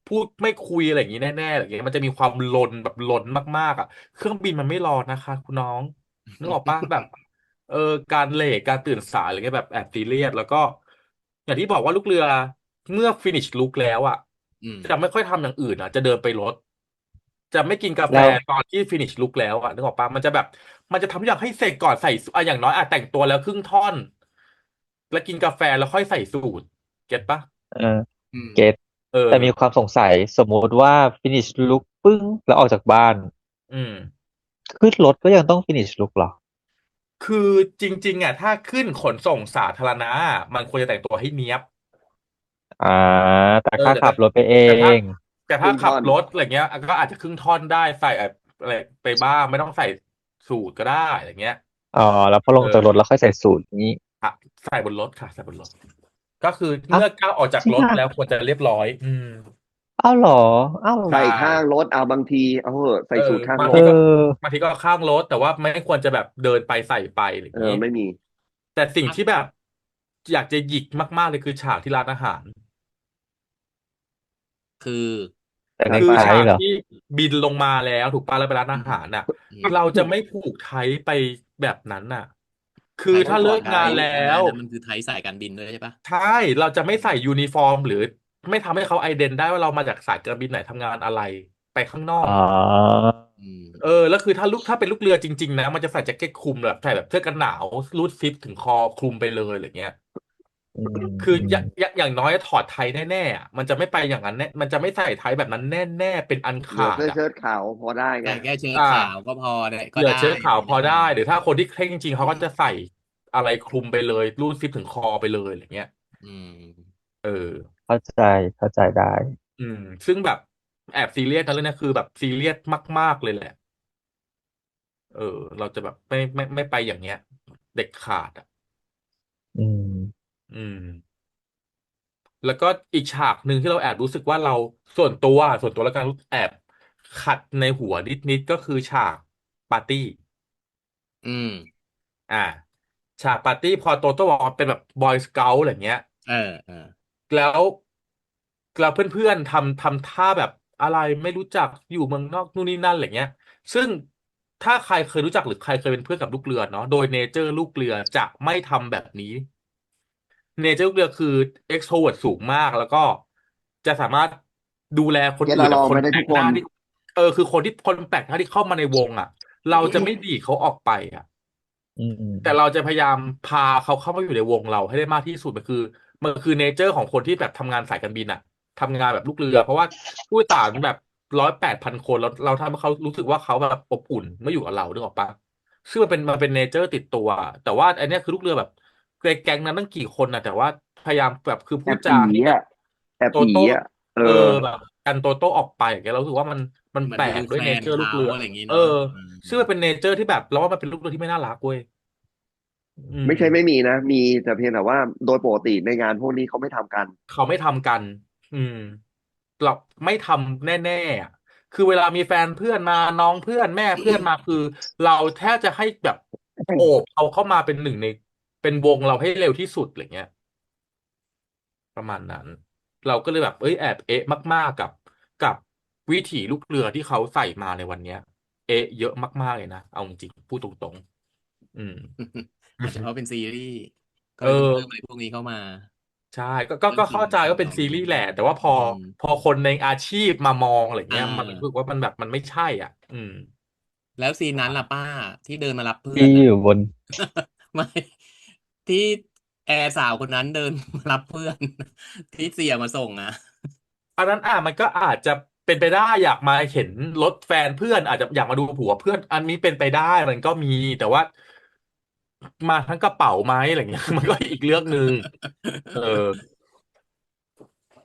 Speaker 1: พูดไม่คุยอะไรอย่างนี้แน่ๆอะไรอย่างเงี้ยมันจะมีความลนแบบลนมากๆอ่ะเครื่องบินมันไม่รอนะคะคุณน้องนึกออกปะแบบเออการเลทการตื่นสายอะไรเงี้ยแบบแอบซีเรียสแล้วก็อย่างที่บอกว่าลูกเรือเมื่อฟินิชลุกแล้วอ่ะ
Speaker 2: อืม
Speaker 1: จะไม่ค่อยทำอย่างอื่นอ่ะจะเดินไปรถจะไม่กินกาแฟ
Speaker 3: แล้ว
Speaker 1: ตอนที่ฟินิชลุกแล้วอ่ะนึกออกปะมันจะแบบมันจะทำทุกอย่างให้เสร็จก่อนใส่อ่ะอย่างน้อยอ่ะแต่งตัวแล้วครึ่งท่อนแล้วกินกาแฟแล้วค่อยใส่สูทเก็ตปะ
Speaker 3: เออ
Speaker 2: อืม
Speaker 3: เก็ต
Speaker 1: เออ
Speaker 3: แต่มีความสงสัยสมมติว่า finish look ปึ้งแล้วออกจากบ้าน
Speaker 1: อืม
Speaker 3: ขึ้นรถก็ยังต้อง finish look เหรอ
Speaker 1: คือจริงๆอ่ะถ้าขึ้นขนส่งสาธารณะมันควรจะแต่งตัวให้เนี๊ยบ
Speaker 3: อ่าแต่ถ้า
Speaker 1: เออแต่ถ้า
Speaker 3: ขับรถไปเอ
Speaker 1: แต่ถ้า
Speaker 3: ง
Speaker 1: แต่ถ้าขับ
Speaker 4: ครึ่งท่อน
Speaker 1: รถอะไรเงี้ยก็อาจจะครึ่งท่อนได้ใส่อะไรไปบ้างไม่ต้องใส่สูทก็ได้อะไรเงี้ย
Speaker 3: อ๋อแล้วพอล
Speaker 1: เอ
Speaker 3: งจากรถแล้ว
Speaker 1: อ
Speaker 3: ค่อยใส่สูทนี้
Speaker 1: อ่ะใส่บนรถค่ะใส่บนรถก็คือ
Speaker 3: อ้าว
Speaker 1: เมื่อก้าวออกจาก
Speaker 3: จริงอ่ะ
Speaker 1: รถแล้วควรจะเรียบร้อยอืม
Speaker 3: อ้าวเหรออ้าว
Speaker 1: ใช
Speaker 4: ใส่ข้าง่รถเอาบางทีเอาเหอะใส่
Speaker 1: เออ
Speaker 4: สูทข้าง
Speaker 1: บาง
Speaker 3: เอ
Speaker 4: รถ
Speaker 3: อ
Speaker 1: บางทีก็ข้างรถแต่ว่าไม่ควรจะแบบเดินไปใส่ไปอะไรอย่างนี้
Speaker 4: ไม่มี
Speaker 1: แต่สิ่งที่แบบอยากจะหยิกมากๆเลยคือฉากที่ร้านอาหาร
Speaker 2: คือ
Speaker 1: คือ
Speaker 3: แต่ไม่ไปเหรอ
Speaker 1: ฉากที่บินลงมาแล้วถูกปะแล้วไปร้าน
Speaker 2: อืม
Speaker 1: อาหารน่ะ
Speaker 2: อืม
Speaker 1: เราจะไม่ผูกไทยไปแบบนั้นน่ะคือ
Speaker 2: ไทย
Speaker 4: เขา
Speaker 1: ถ้าเลิ
Speaker 4: ถอดได้
Speaker 1: กงานแล้
Speaker 2: อันนั้
Speaker 1: ว
Speaker 2: นมันคือไทยสายการบินด้วยใช่ปะ
Speaker 1: ใช่เราจะไม่
Speaker 2: อืม
Speaker 1: ใส่ยูนิฟอร์มหรือไม่ทำให้เขาไอเดนได้ว่าเรามาจากสายการบินไหนทำงานอะไรไปข้างนอ
Speaker 3: อ๋อ
Speaker 1: กอ่ะ
Speaker 2: อืม
Speaker 1: แล้วคือถ้าเป็นลูกเรือจริงๆนะมันจะใส่แจ็คเก็ตคลุมแบบใส่แบบเสื้อกันหนาวรูดซิปถึงคอคลุมไปเลยอะไรเงี้ย
Speaker 3: อืม
Speaker 1: คือ
Speaker 3: อืม
Speaker 1: อย่างน้อยถอดไทยแน่ๆอะมันจะไม่ไปอย่างนั้นแน่มันจะไม่ใส่ไทยแบบนั้นแน่ๆเป็นอัน
Speaker 4: เหลื
Speaker 1: ขาดอ่ะ
Speaker 4: อเสื้อเชิ้ตขาวพอได้ไง
Speaker 2: ใส่แค่เชิ้ต
Speaker 1: อ่า
Speaker 2: ขาวก็พอได้
Speaker 1: เหลือ
Speaker 2: ก็ได้
Speaker 1: เชิ้ตขาว
Speaker 2: ไม่ได้
Speaker 1: พอได้หรือถ้าคนที่เคร่งจริงๆเขาก็จะใส่อะไรคลุมไปเลยรูดซิปถึงคอไปเลยอะไรเงี้ย
Speaker 2: อืม
Speaker 1: เออ
Speaker 3: เข้าใจเข้าใจได้
Speaker 1: อืมซึ่งแบบแอบซีเรียสนะเรื่องนี้คือแบบซีเรียสมากๆเลยแหละเออเราจะแบบไม่ไปอย่างเงี้ยเด็ดขาดอ่ะ
Speaker 3: อืม
Speaker 1: อืม แล้วก็อีกฉากหนึ่งที่เราแอบรู้สึกว่าเราส่วนตัวแล้วกันแอบขัดในหัวนิดก็คือฉากปาร์ตี้
Speaker 2: อืม
Speaker 1: อ่าฉากปาร์ตี้พอโตโต้บอกว่าเป็นแบบบอยสเก t อะไรเงี้ย
Speaker 2: เออเออ
Speaker 1: แล้วเราเพื่อนๆทำท่าแบบอะไรไม่รู้จักอยู่เมืองนอกนู่นนี่นั่นอะไรเงี้ยซึ่งถ้าใครเคยรู้จักหรือใครเคยเป็นเพื่อนกับลูกเรือเนาะโดยเนเจอร์ลูกเรือจะไม่ทำแบบนี้ เนเจอร์ลูกเรือคือ extrovert สูงมากแล้วก็จะสามารถดูแลคน
Speaker 4: เก็ต
Speaker 1: อื่น
Speaker 4: ละลองไม่
Speaker 1: กับคนแปล
Speaker 4: ได้ทุกคน
Speaker 1: กหน้าที่ คือคนแปลกหน้าที่เข้ามาในวงอ่ะเราจะไม่ดีดเขาออกไปอ่ะ
Speaker 3: อืม
Speaker 1: แต่เราจะพยายามพาเขาเข้ามาอยู่ในวงเราให้ได้มากที่สุดมันคือเนเจอร์ของคนที่แบบทำงานสายการบินอะทำงานแบบลูกเรือเพราะว่าผู้โดยสารแบบ108,000 คนเราทำให้เขารู้สึกว่าเขาแบบอบอุ่นเมื่ออยู่กับเรานึกออกปะซึ่งมันเป็นเนเจอร์ติดตัวแต่ว่าอันเนี้ยคือลูกเรือแบบแก๊งนั้นตั้งกี่คนนะแต่ว่าพยายามแบบคือพูดจา
Speaker 4: แอบอี
Speaker 1: ให้แบบ
Speaker 4: อ่ะแอบอี
Speaker 1: โตโต้
Speaker 4: อ่ะเออ
Speaker 1: เออแบบกันโตโต้ออกไปอย่างเงี้ยเรารู้สึกว่ามัน
Speaker 2: มัน
Speaker 1: แปลก
Speaker 2: ดูแคล
Speaker 1: ด้วยเนเจอร์ลูก
Speaker 2: นเขา
Speaker 1: เรือ
Speaker 2: อะไรอย่างนี้
Speaker 1: เออ
Speaker 2: เนาะ
Speaker 1: ซึ่งมันเป็นเนเจอร์ที่แบบเราว่ามันเป็นลูกเรือที่ไม่น่ารักเว้ย อืม
Speaker 4: ไม่ใช่ไม่มีนะมีแต่เพียงแต่ว่าโดยปกติในงานพวกนี้เขาไม่ทำกัน
Speaker 1: เขาไม่ทำกันอืมเราไม่ทำแน่ๆอะคือเวลามีแฟนเพื่อนมาน้องเพื่อนแม่เพื่อนมาคือเราแทบจะให้แบบโอบเอาเข้ามาเป็นหนึ่งในเป็นวงเราให้เร็วที่สุดอะไรเงี้ยประมาณนั้นเราก็เลยแบบแอบมากๆกับวิถีลูกเรือที่เขาใส่มาในวันเนี้ยเยอะมากๆเลยนะเอาจริงๆพูดตรงๆอืม
Speaker 2: อาจจะเพราะเป็นซีรีส์ก็
Speaker 1: เอ
Speaker 2: เลยต้องเพิ่มอะไร
Speaker 1: อ
Speaker 2: พวกนี้เข้ามา
Speaker 1: ใช่ก็
Speaker 2: เพิ่มซีน
Speaker 1: ก็เข้าใจว่าเป็น
Speaker 2: ซีนเขา
Speaker 1: ซีรีส์แหละแต่ว่าพอ
Speaker 2: อืม
Speaker 1: พอคนในอาชีพมามองอะไร
Speaker 2: อ่
Speaker 1: เงี้ยมันรู้สึก
Speaker 2: า
Speaker 1: ว่ามันแบบมันไม่ใช่อ่ะ
Speaker 2: แล้วซีน
Speaker 1: ประมาณ
Speaker 2: นั้นล่ะป้าที่เดินมารับเพื่อ
Speaker 3: ที่
Speaker 2: นน่ะ
Speaker 3: อยู่บน
Speaker 2: ไม่ที่แอร์สาวคนนั้นเดินมารับเพื่อนที่เสียมาส่งอ่ะ
Speaker 1: อันนั้นมันก็อาจจะเป็นไปได้อยากมาเห็นรถแฟนเพื่อนอาจจะอยากมาดูผัวเพื่อนอันนี้เป็นไปได้มันก็มีแต่ว่ามาทั้งกระเป๋าไหมอะไรเงี้ยมันก็อีกเรื่องหนึ่งเออ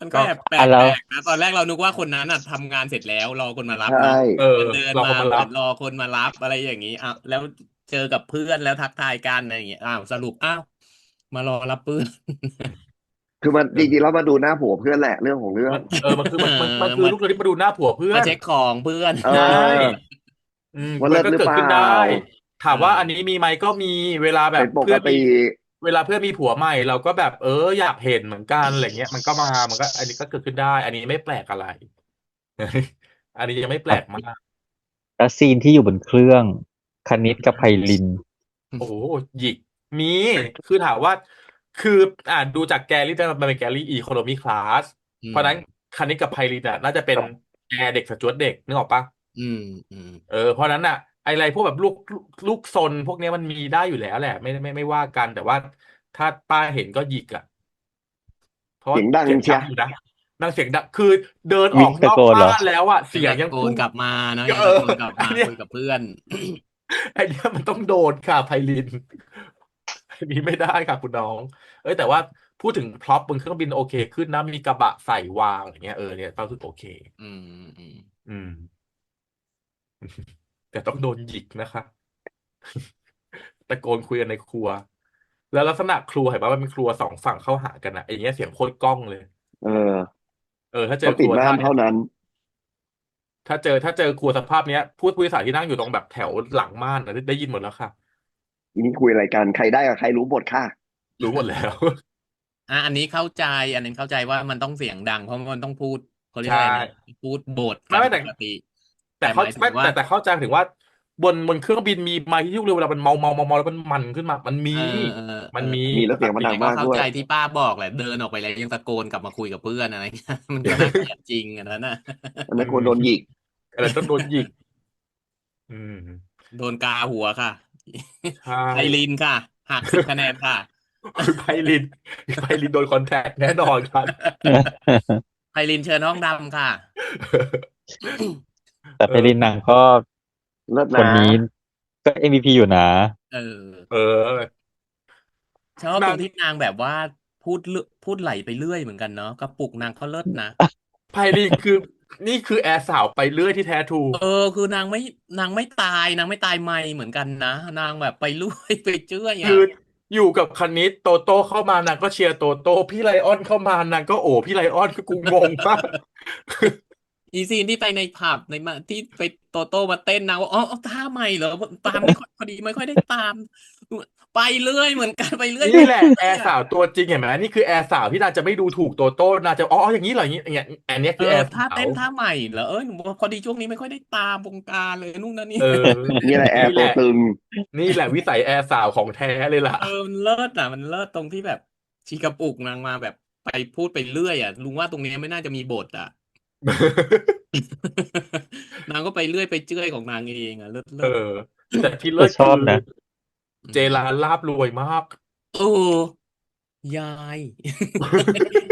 Speaker 2: มันก็
Speaker 1: ก็
Speaker 2: แอบแป
Speaker 3: อ่ะแล้ว
Speaker 2: ลกๆนะตอนแรกเรานึกว่าคนนั้นอ่ะทำงานเสร็จแล้วรอคนมารับ
Speaker 4: ใช่
Speaker 2: เนาะ
Speaker 1: เออ
Speaker 2: มันเดิน
Speaker 1: เรา
Speaker 2: มา
Speaker 1: คนมารับ
Speaker 2: เหมือนรอคนมารับอะไรอย่างนี้อ้าวแล้วเจอกับเพื่อนแล้วทักทายกันอะไรอย่างเงี้ยอ้าวสรุปอ้าวมารอรับเพื่อน
Speaker 4: คือมันจริงๆแล้วมาดูหน้าผัวเพื่อนแหละเรื่องของเรื่อง
Speaker 1: มันคือ
Speaker 2: มา
Speaker 1: ลูกเรือที่มาดูหน้าผัวเพื่อน
Speaker 2: มาเช็คของเพื่อน
Speaker 4: เอ
Speaker 1: ใช่
Speaker 4: อว่า
Speaker 1: มัน
Speaker 4: เลิศหรือเปล่า
Speaker 1: ก็เกิดขึ้นได้ถา
Speaker 2: เอ
Speaker 1: มว่าอันนี้
Speaker 2: อ
Speaker 1: มีไหมก็มีเวลาแบบ
Speaker 4: เป็นปก
Speaker 1: เพื่อนมี
Speaker 4: ติ
Speaker 1: เวลาเพื่อนมีผัวใหม่เราก็แบบอยากเห็นเหมือนกันอะไรเงี้ยมันก็อันนี้ก็เกิดขึ้นได้อันนี้ไม่แปลกอะไรอันนี้ยังไม่แปล
Speaker 3: อ่ะ
Speaker 1: กมาก
Speaker 3: แล้วซีนที่อยู่บนเครื่องคณิตกับไพลิน
Speaker 1: โอ้โหหยิกมีคือถามว่าคือดูจากแกลลี่มันเป็นแกลลี่อีโคโนมีคลาส
Speaker 2: อืม
Speaker 1: เพราะฉะนั้นคณิตกับไพลินน่าจะเป็นแอร์เด็กสจ๊วตเด็กนึกออกปะ
Speaker 2: อืมอืม
Speaker 1: เพราะฉะนั้นอะไรพวกแบบลูกซนพวกเนี้ยมันมีได้อยู่แล้วแหละไม่ว่ากันแต่ว่าถ้าป้าเห็นก็หยิกอ่ะเพราะว่า
Speaker 4: เสียงดัง
Speaker 1: เสียงดั
Speaker 4: เชีย
Speaker 1: งอยู่นะนางเสียงดังคือเดินออ
Speaker 3: วิ่งตะ
Speaker 1: กนอกบ้า
Speaker 3: โกนเหรอ
Speaker 1: นแล้วอ่ะเสี
Speaker 2: ยังตะโก
Speaker 1: ยงยังพุ่ง
Speaker 2: นกลับมาเนาะ
Speaker 1: เออ
Speaker 2: ยังตะโกนกลับมา
Speaker 1: ไอเนี้ย
Speaker 2: คุยกับเพื่อน
Speaker 1: ไอเนี้ยมันต้องโดนค่ะไพลินอันนี้ไม่ได้ค่ะคุณน้องแต่ว่าพูดถึงพร็อพบนเครื่องบินโอเคขึ้นนะมีกระบะใส่วางอย่างเงี้ยเนี่ยป้ารู้สึกโอเค
Speaker 2: อืมอืม
Speaker 1: อืมแต่ต้องโดนหยิกนะคะ ตะโกนคุยกันในครัวแล้วลักษณะครัวเห็นปะมันเป็นครัวสองฝั่งเข้าหากันอะอย่างเงี้ยเสียงโคตรก้องเลย
Speaker 4: เออ
Speaker 1: ถ้าเจอ
Speaker 4: ต้องปิดม่า
Speaker 1: ครัวท่าเนี้ย
Speaker 4: นเท่านั้น
Speaker 1: ถ้าเจอครัวสภาพเนี้ยผู้โดยสารที่นั่งอยู่ตรงแบบแถวหลังม่านได้ยินหมดแล้วค่ะ
Speaker 4: ทีนี้คุยอะไรกันใครได้กับใครรู้หมดค่ะ
Speaker 1: รู้หมดแล้ว
Speaker 2: อันนี้เข้าใจอันนี้เข้าใจว่ามันต้องเสียงดังเพราะมันต้องพูดเขาเรียก
Speaker 1: ใช่
Speaker 2: อะไรนะพูดบทกัน
Speaker 1: ไม่ไม่แต่
Speaker 2: ปกติ
Speaker 1: แต่
Speaker 2: แต่ห
Speaker 1: เขาไม่
Speaker 2: มายถึงว่า
Speaker 1: แต่เข้าใจถึงว่าบนเครื่องบินมีมาที่ยุคเรือเวลามันเมาแล้วมันขึ้นมามันมี
Speaker 2: เออเออเออ
Speaker 1: มันมี
Speaker 4: มี
Speaker 1: ป
Speaker 4: แล้วเสียงมันดั
Speaker 1: กติ
Speaker 2: แต่ก็เข้า
Speaker 4: งมากด้วย
Speaker 2: ใจที่ป้าบอกแหละเดินออกไปแล้วยังตะโกนกลับมาคุยกับเพื่อนอะไรเงี้ยมันก็น่าเกลียดจริงอันนั้นน่ะ
Speaker 4: อันนั้นควรโดนหยิ
Speaker 1: อืม
Speaker 4: ก
Speaker 1: อะไรต้องโดนหยิกอืม
Speaker 2: โดนกาหัวค่ะ
Speaker 1: ใช่
Speaker 2: ไพลินค่ะหัก10 คะแนนค่ะ
Speaker 1: คุณไพลินไพลินโดนคอนแทคแน่นอนครับ
Speaker 2: ไพลินเชิญห้องดำค่ะ
Speaker 3: แต่ไพลินนางก็
Speaker 4: เลิศนะ
Speaker 3: คนนี้ก็ MVP อยู่นะ
Speaker 2: เออ
Speaker 1: เออ
Speaker 2: ชอบต
Speaker 1: นาง
Speaker 2: รงที่นางแบบว่าพูดไหลไปเรื่อยเหมือนกันเนาะกระปุกนางก็เลิศนะ
Speaker 1: ไพลินคือนี่คือแอร์สาวไปเรื่อยที่แท้ทรู
Speaker 2: เออคือนางไม่ตายนางไม่ตายไม่เหมือนกันนะนางแบบไปเรื่อยไปเจื่อย
Speaker 1: คือ
Speaker 2: อ่ะ
Speaker 1: อยู่กับคณิตโตโต้เข้ามานางก็เชียร์โตโต้พี่ไลออนเข้ามานางก็พี่ไลออนคือกูงงมาก
Speaker 2: อีซีนที่ไปในผับในมาที่ไปโตโต้มาเต้นนางว่าอ๋อเอาท่าใหม่เหรอตามไม่ค่อยพอดีไม่ค่อยได้ตามไปเรื่อยเหมือนกันไปเรื่อย
Speaker 1: นี่
Speaker 2: ไป
Speaker 1: แหละแอ
Speaker 2: เรื่อยอ่ะ
Speaker 1: ร์สาวตัวจริงเห็นไหมนี่คือแอร์สาวที่นางจะไม่ดูถูกโตโต้นางจะอย่างนี้เหรออย่างเงี้ยอันเนี้ย
Speaker 2: เออ
Speaker 1: คือแอร์สา
Speaker 2: ท่าเต้
Speaker 1: ว
Speaker 2: นท่าใหม่เหรอหนูบอกพอดีช่วงนี้ไม่ค่อยได้ตามวงการเลยนู่นนั่นนี่
Speaker 1: เออ
Speaker 4: นี่แหละแอร์ตั
Speaker 1: นี่แหละ
Speaker 4: วตึง
Speaker 1: นี่แหละวิสัยแอร์สาวของแท้เลยล่ะ
Speaker 2: มันเลิศอ่ะมันเลิศตรงที่แบบชีกระปุกนางมาแบบไปพูดไปเรื่อยอ่ะลุงว่าตรงนี้ไม่น่าจะมีบทอ่ะ นางก็ไปเรื่อยไปเจื่อยของนางเองอ่ะเลิศ
Speaker 1: เออ
Speaker 2: เลิศ
Speaker 1: แต่ที่เลิ
Speaker 3: แต่
Speaker 1: ศคือ
Speaker 3: ชอบนะ
Speaker 2: อื
Speaker 1: เจ
Speaker 2: ม
Speaker 1: ร้านลาบรวยมาก
Speaker 2: โอ้ยาย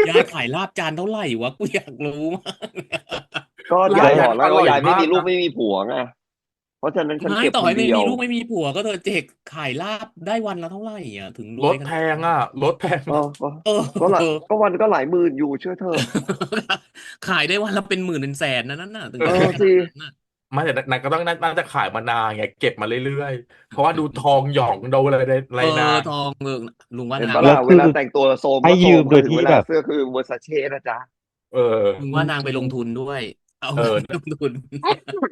Speaker 2: ยายขายลาบจานเท่าไหร่วะกูอยากรู้มาก
Speaker 4: ก็
Speaker 1: ลาบ
Speaker 4: ยาย
Speaker 3: แล้ว
Speaker 4: บอกแล้ว
Speaker 1: นั้นอร่อย
Speaker 4: ว่ายายไม่
Speaker 1: มากนะ
Speaker 4: มีลูกไม่มีผัวไงเพราะฉะนั้นฉัน
Speaker 2: ไม่
Speaker 4: เก็บ
Speaker 2: ต่อให้ไม่
Speaker 4: คนเดียว
Speaker 2: มีลูกไม่มีผัวก็เธอเจกขายลาบได้วันละเท่าไหร่อ่ะถึงร
Speaker 1: รถแพ
Speaker 2: วยขนาดนั้น
Speaker 1: งอ่ะรถแพง
Speaker 4: เออ
Speaker 1: มาก
Speaker 4: ก็
Speaker 2: เอ
Speaker 4: ก็หลาย
Speaker 2: อ
Speaker 4: ก็วันก็หลายหมื่นอยู่เชื่อเถอะ
Speaker 2: ขายได้วันละเป็นหมื่นเป็นแสนนะนั่นน่ะถึง
Speaker 1: เออ
Speaker 2: จะรวยข
Speaker 4: สิ
Speaker 2: นาดนั้นน่ะ
Speaker 1: ไม่แต่นางก็ต้องน่าจะขายมานานไงเก็บมาเรื่อยๆเพราะว่าดูทองหยองดูอะไร
Speaker 2: เออ
Speaker 1: นาง
Speaker 2: ทองเออลุงว่า
Speaker 4: เห็น
Speaker 2: นาง
Speaker 4: ปะล่ะเว
Speaker 3: แล้วคือ
Speaker 4: ลาแต่งตัวโซม
Speaker 3: ให้
Speaker 4: ก็โซ
Speaker 3: ยืมโด
Speaker 4: มค่ะถึงเวลา
Speaker 3: ยที่แบบ
Speaker 4: เสื้อคือเวอร์ซาเช่นะจ๊ะ
Speaker 1: เออ
Speaker 2: ลุงว่านางไปลงทุนด้วยเอา
Speaker 1: เ
Speaker 2: เงินไปล
Speaker 1: ออ
Speaker 2: งทุน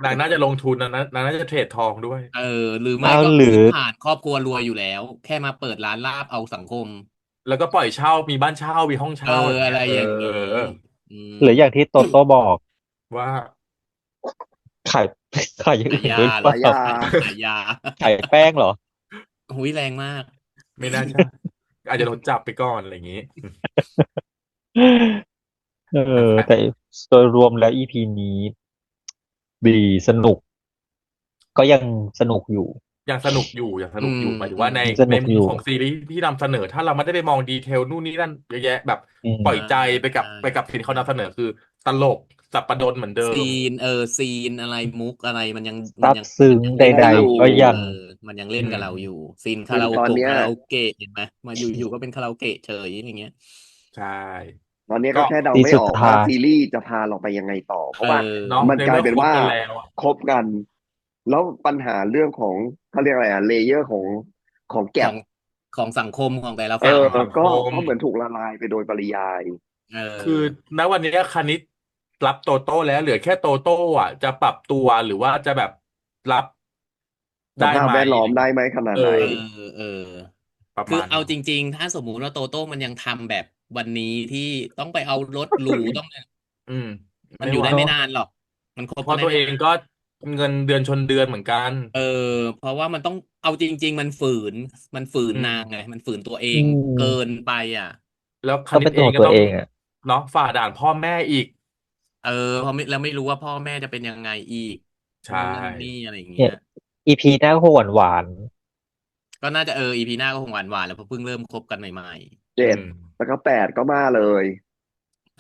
Speaker 1: นางน่าจะลงทุนนะนางน่าจะเทรดทองด้วย
Speaker 2: เออหรือไม่
Speaker 3: เอา
Speaker 2: ก็
Speaker 3: หรือ
Speaker 2: พื้นฐานครอบครัวรวยอยู่แล้วแค่มาเปิดร้านลาบเอาสังคม
Speaker 1: แล้วก็ปล่อยเช่ามีบ้านเช่ามีห้อง
Speaker 2: เออ
Speaker 1: เช่าอย่าง
Speaker 2: อะไร
Speaker 1: เงี้ยเออ
Speaker 2: อย่างนี้อืม
Speaker 3: หรืออย่างที่โตโต้บอก
Speaker 1: ว่า
Speaker 3: ขายขายอย่างอื่น
Speaker 2: ขายยาเหรอ
Speaker 3: ด้วยหรือเปล่า
Speaker 4: ขายยา
Speaker 2: ขายยา
Speaker 3: ขายแป้งเหรอ
Speaker 2: หุยแรงมาก
Speaker 1: ไม่น่าใช่อาจจะโดนจับไปก่อนอะไรอย่างงี้
Speaker 3: เอ
Speaker 1: อ่
Speaker 3: อแต่
Speaker 1: ะ
Speaker 3: โดยรวมแล้วอีพีนี้ดีสนุกก็ยังสนุกอยู่
Speaker 1: ยังสนุกอยู่ยังส
Speaker 2: อืม
Speaker 1: นุกอยู่หมายถึง
Speaker 2: อืม
Speaker 1: ว่าใน
Speaker 3: ยังสนุกอยู่
Speaker 1: มุมของซีรีส์ที่นำเสนอถ้าเราไม่ได้ไปมองดีเทลนู่นนี่นั่นเยอะแยะแบบ
Speaker 3: อืม
Speaker 1: ปล่อย
Speaker 2: ใช่
Speaker 1: ใจไปกับ
Speaker 2: ใช่
Speaker 1: ไปกับสิ่งที่เขานำเสนอคือตลกสัปดนเหมือนเดิ
Speaker 2: ซี
Speaker 1: ม
Speaker 2: นซีนอะไรมุกอะไรมันยัง
Speaker 3: ซับซึ้ง
Speaker 2: เล่น
Speaker 3: ใด
Speaker 4: ได้อยู่
Speaker 2: กับเราอยู่
Speaker 3: ๆก็ยัง
Speaker 2: มันยังเล่น
Speaker 1: อืม
Speaker 2: กับเราอยู่ซีน
Speaker 4: ถึงตอนเนี้ย
Speaker 2: คาราโอเกะเห็นไหมมาอยู่ก็เป็นคาราโอเกะเฉยอย่างเงี้ย
Speaker 1: ใช่
Speaker 4: ตอนนี้
Speaker 1: ก็
Speaker 4: ก็แค่เดา
Speaker 3: ซีน
Speaker 4: ไม่ออกว่า
Speaker 3: สุดท้าย
Speaker 4: ซีรีส์จะพาเราไปยังไงต่อเพ
Speaker 2: เอ
Speaker 4: ราะว่า
Speaker 1: เนาะ
Speaker 2: อ
Speaker 4: มัน
Speaker 1: ใน
Speaker 4: กลายเป็นว่า
Speaker 1: เมื่อคบกันแล้วอะ
Speaker 4: คบกันแล้วปัญหาเรื่องของเขาเรียกอะไรอะเลเยอร์ของแก็บ
Speaker 2: ของของสังคมของแต่ละ
Speaker 4: เออ
Speaker 2: ฝั่ง
Speaker 1: ของสังค
Speaker 4: ก็
Speaker 1: ม
Speaker 4: ก็เหมือนถูกละลายไปโดยปริยาย
Speaker 2: เ
Speaker 1: คือ
Speaker 2: ออ
Speaker 1: ณวันนี้คณิตรับโตโต้แล้วเหลือแค่โตโต้อ่ะจะปรับตัวหรือว่าจะแบบรับ
Speaker 4: สภาพ
Speaker 1: ได้ไหม
Speaker 4: แวดล้อมได้
Speaker 1: อะไรเงี้ย
Speaker 4: ไหมขนา
Speaker 1: เออ
Speaker 4: ดไหน
Speaker 2: เออเออคือเอา
Speaker 1: ประมาณนั้น
Speaker 2: จริงๆถ้าสมมุติว่าโตโต้มันยังทำแบบวันนี้ที่ต้องไปเอารถหรูต้อง
Speaker 1: อืม
Speaker 2: มันอยู่ได้
Speaker 1: ไม่ไหว
Speaker 3: เนาะ
Speaker 2: ไม่นานหรอกมันคบ
Speaker 1: เพราะ
Speaker 2: กันได้ไม่นาน
Speaker 1: ตัวเองก็เงินเดือนชนเดือนเหมือนกัน
Speaker 2: เออเพราะว่ามันต้องเอาจริงๆนมันฝืน
Speaker 1: อื
Speaker 2: นางไง
Speaker 1: ม
Speaker 2: มันฝืนตัวเอ
Speaker 3: อื
Speaker 2: งเกิน
Speaker 3: ม
Speaker 2: ไปอ่ะ
Speaker 1: แล้วคณิต
Speaker 3: ต้องเป็นตัวของ
Speaker 1: เองก็ต้อง
Speaker 3: ตัวเองอ่ะ
Speaker 1: เนาะฝ่าด่านพ่อแม่อีก
Speaker 2: เออเพราะไม่แล้วไม่รู้ว่าพ่อแม่จะเป็นยังไงอีก
Speaker 1: ใช
Speaker 2: นู่นนั่นนี่
Speaker 1: ่
Speaker 2: อะไรอย่างเงี้
Speaker 3: เนี่ย
Speaker 2: ย
Speaker 3: อีพีหน้าก็หวานหวาน
Speaker 2: ก็น่าจะอีพีหน้าก็คงหวานๆแล้วเพราะเพิ่งเริ่มคบกันใหม่
Speaker 4: เจ็ด
Speaker 1: อืม
Speaker 4: แล้วก็8ก็มาเลย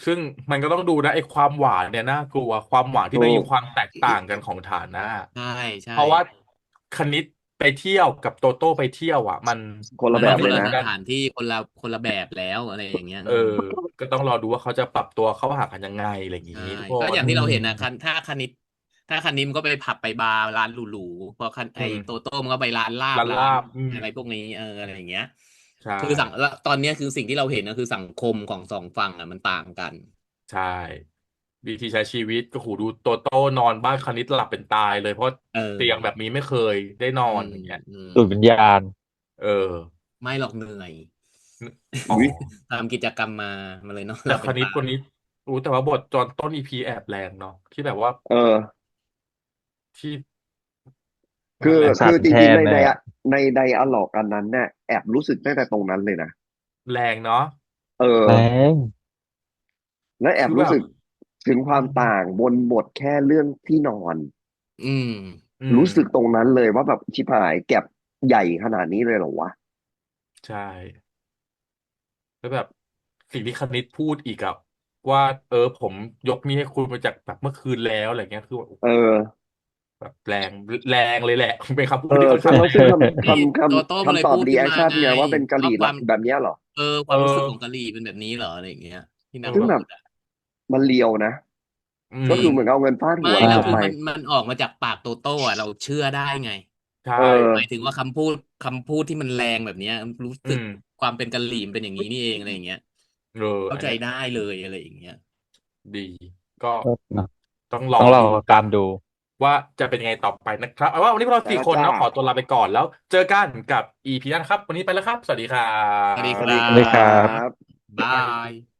Speaker 1: ซึ่งมันก็ต้องดูนะไอ้ความหวานเนี่ยน่ากลัวความหวานที่มัน
Speaker 4: ถูก
Speaker 1: มีความแตกต่างกันของฐานะ
Speaker 2: ใช่ใช่
Speaker 1: เพราะว่าคณิตไปเที่ยวกับโตโต้ไปเที่ยวอ่ะ
Speaker 4: คนละ
Speaker 2: มันคนละ
Speaker 4: แบบเลยนะ
Speaker 1: ไม่เหมือนกัน
Speaker 2: สถานที่คนละแบบแล้วอะไรอย่างเงี้ย
Speaker 1: เออก็ต้องรอดูว่าเขาจะปรับตัวเข้าหากันยังไงอะไรอย่างนี้
Speaker 2: ใช่
Speaker 1: ทุกค
Speaker 2: ก็อ
Speaker 1: น
Speaker 2: ย่างที่เราเห็นนะถ้าคันนี้มันก็ไปผับไปบาร์ร้านหรูๆพอไอ
Speaker 1: อืม
Speaker 2: โตโต้มันก็ไปร้านลาบ
Speaker 1: ร้าน
Speaker 2: ร้าน
Speaker 1: ลาบ
Speaker 2: อะไรพวกนี้อะไรอย่างเงี้ย
Speaker 1: ใช่
Speaker 2: คือแล้วตอนเนี้ยคือสิ่งที่เราเห็นก็คือสังคมของสองฝั่งอ่ะมันต่างกัน
Speaker 1: ใช่ วิธีใช้ชีวิตก็หูดูโตโต้นอนบ้านคณิตหลับเป็นตายเลยเพราะ
Speaker 2: เอ
Speaker 1: เตียงแบบ
Speaker 2: อ
Speaker 1: นี้ไม่เคยได้นอ
Speaker 2: อืม
Speaker 1: นอย่างเงี้ย
Speaker 2: อืม
Speaker 3: ๆดูดวิญญาณ
Speaker 1: เออ
Speaker 2: ไม่หรอกเหนื่อย
Speaker 1: อ๋อ
Speaker 4: อุ้ย
Speaker 2: ทำกิจกรรมมาเลยเนาะห
Speaker 1: แต่ค
Speaker 2: ลับเป็นตาย
Speaker 1: ณิตวันนี้รู้แต่ว่าบทตอนต้นอีพีแอบแรงเนาะที่แบบว่า
Speaker 4: เออ
Speaker 1: ที่
Speaker 4: คือ
Speaker 1: นั่นแหละ
Speaker 4: คือจ
Speaker 3: สั่นแท
Speaker 4: ริงๆในใน
Speaker 3: นแน่
Speaker 4: ในไดอะล็อกอันนั้นเนี่ยแอบรู้สึกตั้งแต่ตรงนั้นเลยนะ
Speaker 1: แรงเนาะ
Speaker 4: เอ
Speaker 3: แร
Speaker 4: อ
Speaker 3: ง
Speaker 4: และแอบ
Speaker 1: คือแบบ
Speaker 4: รู้สึกถึงความ
Speaker 1: อืม
Speaker 4: ต่างบนบทแค่เรื่องที่นอน
Speaker 2: อืม
Speaker 1: อืม
Speaker 4: รู้สึกตรงนั้นเลยว่าแบบชิบหายแก็บใหญ่ขนาดนี้เลยเหรอวะ
Speaker 1: ใช่แล้วแบบสิ่งที่คณิตพูดอีกอะว่าผมยกนี้ให้คุณมาจากแบบเมื่อคืนแล้วอะไรเงี้ยคือ
Speaker 4: เออ
Speaker 1: แบบแรงเลยแหละเป็นคำพู
Speaker 4: เออ
Speaker 1: ดที่ค่อนข้าง
Speaker 4: แล้วซึ่ง
Speaker 2: นี่โตโต้
Speaker 4: คำ
Speaker 2: มันเลยพูด
Speaker 4: ตอบรีแอคชั่น
Speaker 2: ขึ้นมาไง
Speaker 4: ไงว่าเป็นกะห
Speaker 2: ว่า
Speaker 4: รี่ละแบบเนี้ยเหรอ
Speaker 1: เออ
Speaker 2: ความรู้สึกของกะหรี่เป็นแบบนี้เหรออะไรอย่างเงี้ยที่นาง
Speaker 4: ซึ่งแบบ
Speaker 2: พูดอ่ะ
Speaker 4: มันเลียวนะ
Speaker 1: อืม
Speaker 4: ก็คือเหมือนเอาเงินฟาดหั
Speaker 2: ไม่
Speaker 4: วแล้ว
Speaker 2: แล้ว
Speaker 4: จบไป
Speaker 2: คือมันออกมาจากปากโตโต้อะเราเชื่อได้ไง
Speaker 1: ใช่
Speaker 4: เออ
Speaker 2: หมายถึงว่าคำพูดที่มันแรงแบบเนี้ยรู้สึก
Speaker 1: อืม
Speaker 2: ความเป็นกะหรี่มันเป็นอย่างนี้นี่เองอะไรอย่างเงี้ยเข้า
Speaker 1: อันเนี้ย
Speaker 2: ใจได้เลยอะไรอย่างเงี้ย
Speaker 1: ดีก็
Speaker 3: ก็นะ
Speaker 1: ต้องรอ
Speaker 3: ต้องรอ
Speaker 1: ดูกัน
Speaker 3: ตามดู
Speaker 1: ว่าจะเป็นยังไงต่อไปนะครับเอาว่าวันนี้พวกเรา
Speaker 4: แต่
Speaker 1: สี่คน
Speaker 4: ละจ้า
Speaker 1: เนาะขอตัวลาไปก่อนแล้วเจอกันกับ EP หน้านะครับวันนี้ไปแล้วครับสวัสดีครั
Speaker 2: สวัสดีครั
Speaker 4: สวัสดีครั
Speaker 3: เลยครับ
Speaker 2: บ
Speaker 4: บ
Speaker 2: บาย